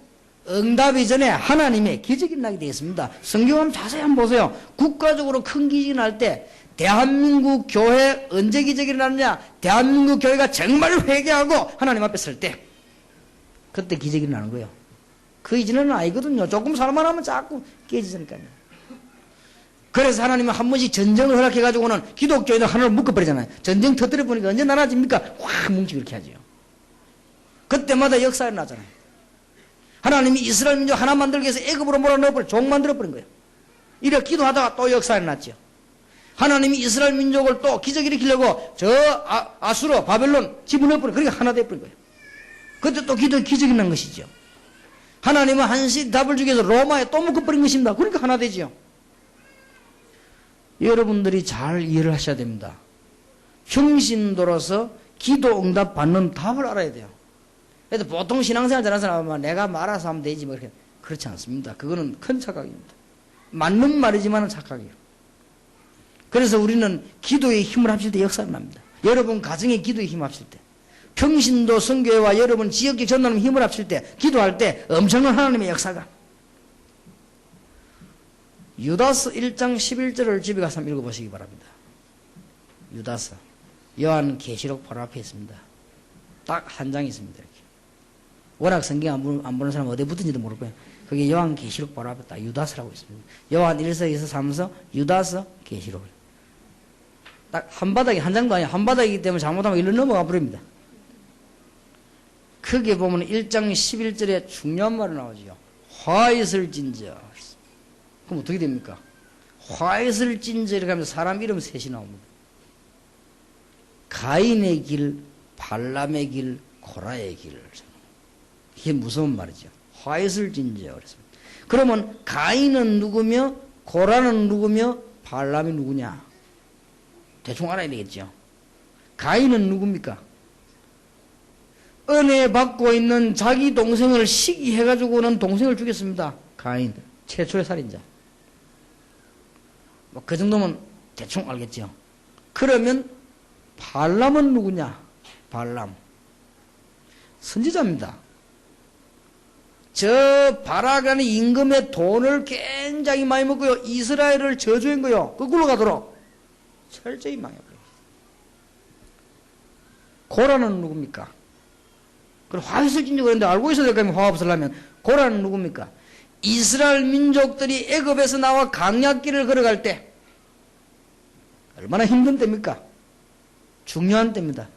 응답이 전에 하나님의 기적이 나게 되어 있습니다. 성경 한번 자세히 한번 보세요. 국가적으로 큰 기적이 날 때 대한민국 교회 언제 기적이 일어났느냐? 대한민국 교회가 정말 회개하고 하나님 앞에 설 때 그때 기적이 나는 거예요. 그 이전에는 아니거든요. 조금 살만 하면 자꾸 깨지니까요. 그래서 하나님은 한 번씩 전쟁을 허락해가지고는 기독교인들 하나를 묶어버리잖아요. 전쟁 터뜨려 보니까 언제 나눠집니까? 확 뭉치 그렇게 하죠. 그때마다 역사가 나잖아요. 하나님이 이스라엘 민족 하나 만들기 위해서 애굽으로 몰아넣어버려 종 만들어버린 거예요. 이렇게 기도하다가 또 역사가 났죠. 하나님이 이스라엘 민족을 또 기적 일으키려고 저 아수르 바벨론 집어넣어버려. 그러니까 하나 돼버린 거예요. 그때 또 기적이 난 것이죠. 하나님은 한시 답을 주기 위해서 로마에 또 묶어버린 것입니다. 그러니까 하나 되죠. 여러분들이 잘 이해를 하셔야 됩니다. 평신도로서 기도 응답 받는 답을 알아야 돼요. 그래서 보통 신앙생활 잘하는 사람은 내가 말아서 하면 되지 뭐 이렇게 그렇지 않습니다. 그거는 큰 착각입니다. 맞는 말이지만 착각이에요. 그래서 우리는 기도에 힘을 합칠 때 역사가 납니다. 여러분 가정에 기도에 힘을 합칠 때, 평신도 선교회와 여러분 지역적 전도하는 힘을 합칠 때, 기도할 때 엄청난 하나님의 역사가. 유다서 1장 11절을 집에 가서 한번 읽어보시기 바랍니다. 유다서 요한 계시록 바로 앞에 있습니다. 딱 한 장 있습니다. 이렇게. 워낙 성경 안 보는 사람은 어디 붙은지도 모를 거예요. 그게 요한 계시록 바로 앞에 딱 유다서라고 있습니다. 요한 1서 2서 3서 유다서 계시록. 딱 한 바닥에 한 장도 아니에요. 한 바닥이기 때문에 잘못하면 일로 넘어가 버립니다. 크게 보면 1장 11절에 중요한 말이 나오죠. 화 있을 진저. 그럼 어떻게 됩니까? 화 있을 진저 이렇게 하면 사람 이름 셋이 나옵니다. 가인의 길, 발람의 길, 고라의 길. 이게 무서운 말이죠. 화 있을 진저. 그랬습니다. 그러면 가인은 누구며 고라는 누구며 발람이 누구냐? 대충 알아야 되겠죠. 가인은 누굽니까? 은혜 받고 있는 자기 동생을 시기해가지고는 동생을 죽였습니다. 가인, 최초의 살인자. 뭐 그 정도면 대충 알겠죠. 그러면 발람은 누구냐? 발람 선지자입니다. 저 바라간의 임금의 돈을 굉장히 많이 먹고요. 이스라엘을 저주한 거요. 거꾸로 가도록 철저히 망해버립니다. 고라는 누굽니까? 그럼 화 있을 진지 그랬는데 알고 있어야 될 거 아니면 화 없으려면. 고라는 누굽니까? 이스라엘 민족들이 애굽에서 나와 강약길을 걸어갈 때 얼마나 힘든 때입니까? 중요한 때입니다.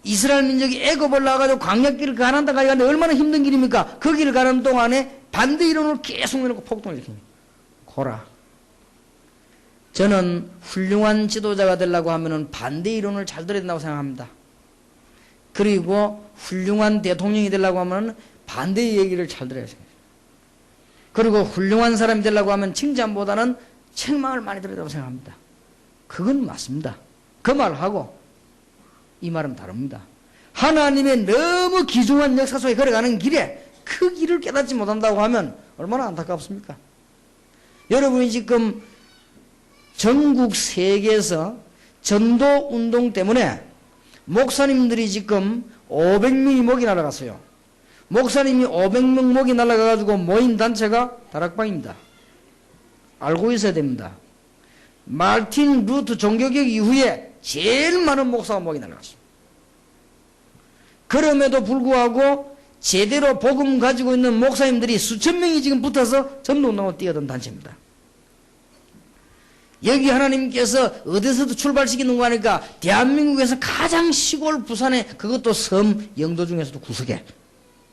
이스라엘 민족이 애굽을 나가지고 광야길을 가는 데까지 가는데 얼마나 힘든 길입니까? 그 길을 가는 동안에 반대 이론을 계속 내놓고 폭동을 일으킵니다. 고라. 저는 훌륭한 지도자가 되려고 하면은 반대 이론을 잘 들어야 된다고 생각합니다. 그리고 훌륭한 대통령이 되려고 하면 반대의 얘기를 잘 들어야 생각합니다. 그리고 훌륭한 사람이 되려고 하면 칭찬보다는 책망을 많이 들어야 된다고 생각합니다. 그건 맞습니다. 그 말하고 이 말은 다릅니다. 하나님의 너무 귀중한 역사 속에 걸어가는 길에 그 길을 깨닫지 못한다고 하면 얼마나 안타깝습니까? 여러분이 지금 전국 세계에서 전도 운동 때문에 목사님들이 지금 500명이 목이 날아갔어요. 목사님이 500명 목이 날아가가지고 모인 단체가 다락방입니다. 알고 있어야 됩니다. 마틴 루터 종교개혁 이후에 제일 많은 목사가 목이 날라갔습니다. 그럼에도 불구하고 제대로 복음 가지고 있는 목사님들이 수천 명이 지금 붙어서 전도운동으로 뛰어든 단체입니다. 여기 하나님께서 어디서도 출발시키는 거 하니까 대한민국에서 가장 시골 부산에, 그것도 섬 영도 중에서도 구석에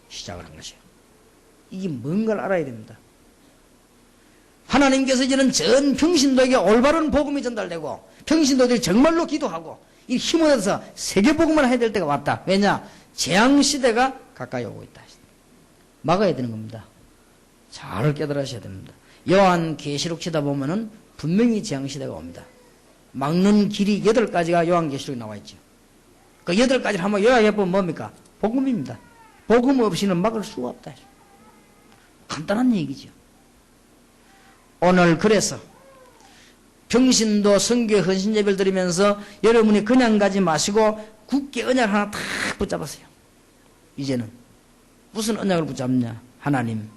시작을 한 것이에요. 이게 뭔가를 알아야 됩니다. 하나님께서 이제는 전 평신도에게 올바른 복음이 전달되고 평신도들이 정말로 기도하고 이 힘을 얻어서 세계복음을 해야 될 때가 왔다. 왜냐? 재앙시대가 가까이 오고 있다. 막아야 되는 겁니다. 잘 깨달으셔야 됩니다. 요한계시록 치다 보면은 분명히 재앙시대가 옵니다. 막는 길이 8가지가 요한계시록에 나와 있죠. 그 8가지를 한번 요약해보면 뭡니까? 복음입니다. 복음 없이는 막을 수가 없다. 간단한 얘기죠. 오늘 그래서 평신도 선교회 헌신예배를 드리면서 여러분이 그냥 가지 마시고 굳게 언약 하나 탁 붙잡았어요. 이제는 무슨 언약을 붙잡냐? 하나님,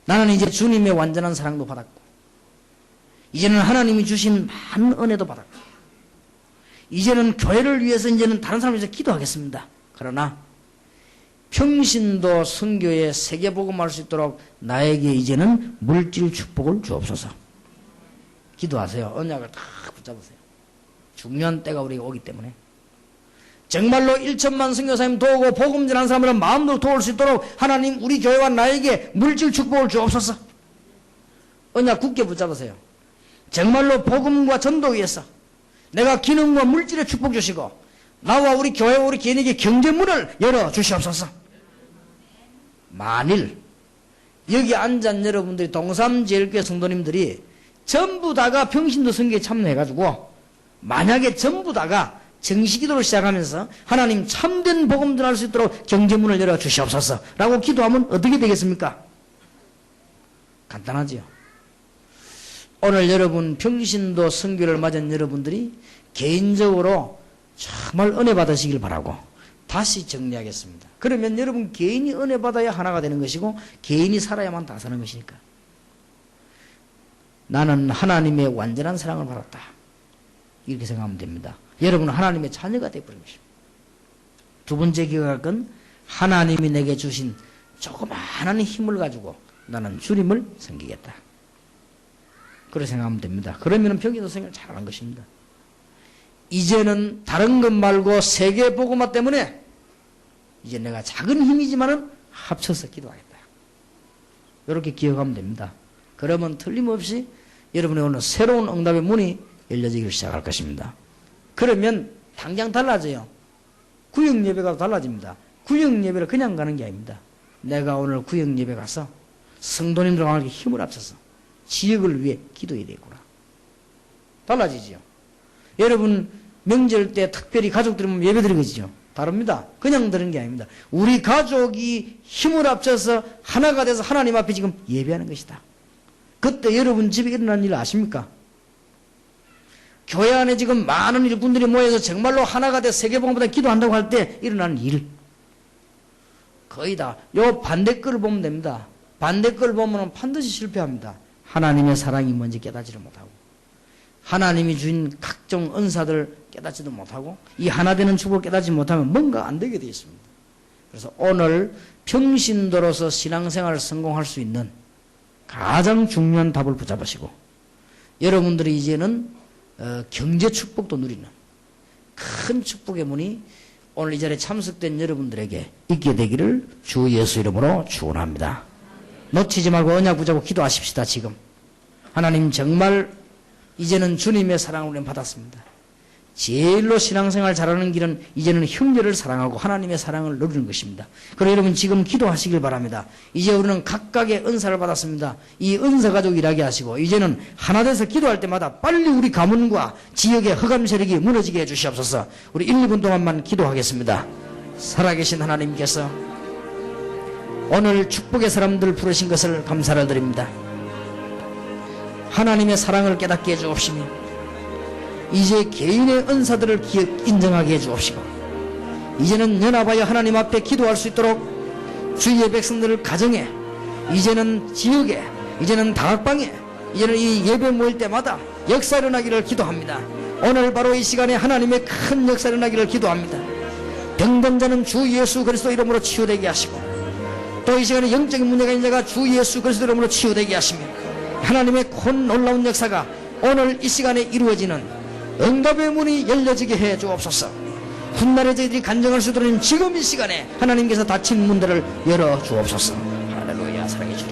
나는 이제 주님의 완전한 사랑도 받았고 이제는 하나님이 주신 많은 은혜도 받았고 이제는 교회를 위해서 이제는 다른 사람을 위해서 기도하겠습니다. 그러나 평신도 선교에 세계복음할 수 있도록 나에게 이제는 물질 축복을 주옵소서. 기도하세요. 언약을 딱 붙잡으세요. 중요한 때가 우리가 오기 때문에 정말로 1천만 선교사님 도우고 복음 전한 사람들은 마음으로 도울 수 있도록 하나님 우리 교회와 나에게 물질 축복을 주옵소서. 언약 굳게 붙잡으세요. 정말로 복음과 전도 위해서 내가 기능과 물질의 축복 주시고 나와 우리 교회와 우리 개인에게 경제문을 열어 주시옵소서. 만일 여기 앉은 여러분들이 동삼제일교회 성도님들이 전부 다가 평신도 선교에 참여해가지고 만약에 전부 다가 정식기도를 시작하면서 하나님 참된 복음 전할 수 있도록 경제문을 열어 주시옵소서 라고 기도하면 어떻게 되겠습니까? 간단하지요. 오늘 여러분 평신도 선교를 맞은 여러분들이 개인적으로 정말 은혜 받으시길 바라고 다시 정리하겠습니다. 그러면 여러분 개인이 은혜 받아야 하나가 되는 것이고 개인이 살아야만 다 사는 것이니까 나는 하나님의 완전한 사랑을 받았다. 이렇게 생각하면 됩니다. 여러분은 하나님의 자녀가 되어버린 것입니다. 두 번째 기억할 하나님이 내게 주신 조그마한 힘을 가지고 나는 주님을 섬기겠다. 그렇게 생각하면 됩니다. 그러면 평신도 선교를 잘하는 것입니다. 이제는 다른 것 말고 세계 복음화 때문에 이제 내가 작은 힘이지만은 합쳐서 기도하겠다. 이렇게 기억하면 됩니다. 그러면 틀림없이 여러분의 오늘 새로운 응답의 문이 열려지기 시작할 것입니다. 그러면 당장 달라져요. 구역 예배가 달라집니다. 구역 예배를 그냥 가는 게 아닙니다. 내가 오늘 구역 예배 가서 성도님들과 함께 힘을 합쳐서 지역을 위해 기도해야 되겠구나. 달라지죠. 여러분 명절 때 특별히 가족들이 모이면 예배 드리겠죠. 다릅니다. 그냥 드리는 게 아닙니다. 우리 가족이 힘을 합쳐서 하나가 돼서 하나님 앞에 지금 예배하는 것이다. 그때 여러분 집에 일어나는 일 아십니까? 교회 안에 지금 많은 일꾼들이 모여서 정말로 하나가 돼서 세계복음보다 기도한다고 할 때 일어나는 일 거의 다 요 반대 거를 보면 됩니다. 반대 거를 보면 반드시 실패합니다. 하나님의 사랑이 뭔지 깨닫지를 못하고 하나님이 주신 각종 은사들 깨닫지도 못하고 이 하나 되는 축복을 깨닫지 못하면 뭔가 안 되게 되어 있습니다. 그래서 오늘 평신도로서 신앙생활을 성공할 수 있는 가장 중요한 답을 붙잡으시고 여러분들이 이제는 경제 축복도 누리는 큰 축복의 문이 오늘 이 자리에 참석된 여러분들에게 있게 되기를 주 예수 이름으로 축원합니다. 놓치지 말고 언약 붙잡고 기도하십시다. 지금 하나님 정말 이제는 주님의 사랑을 우리는 받았습니다. 제일로 신앙생활 잘하는 길은 이제는 형제를 사랑하고 하나님의 사랑을 누리는 것입니다. 그래서 여러분 지금 기도하시길 바랍니다. 이제 우리는 각각의 은사를 받았습니다. 이 은사 가지고 일하게 하시고 이제는 하나 돼서 기도할 때마다 빨리 우리 가문과 지역의 흑암 세력이 무너지게 해주시옵소서. 우리 1, 2분 동안만 기도하겠습니다. 살아계신 하나님께서 오늘 축복의 사람들을 부르신 것을 감사를 드립니다. 하나님의 사랑을 깨닫게 해주옵시며 이제 개인의 은사들을 인정하게 해주옵시고 이제는 연합하여 하나님 앞에 기도할 수 있도록 주의 백성들을 가정에 이제는 지역에 이제는 다락방에 이제는 이 예배 모일 때마다 역사 일어나기를 기도합니다. 오늘 바로 이 시간에 하나님의 큰 역사 일어나기를 기도합니다. 병든 자는 주 예수 그리스도 이름으로 치유되게 하시고, 또 이 시간에 영적인 문제가 있는 자가 주 예수 그리스도 이름으로 치유되게 하시며, 하나님의 큰 놀라운 역사가 오늘 이 시간에 이루어지는 응답의 문이 열려지게 해 주옵소서. 훗날에 저희들이 간증할 수 있는 지금 이 시간에 하나님께서 닫힌 문들을 열어 주옵소서. 할렐루야. 사랑해 주님.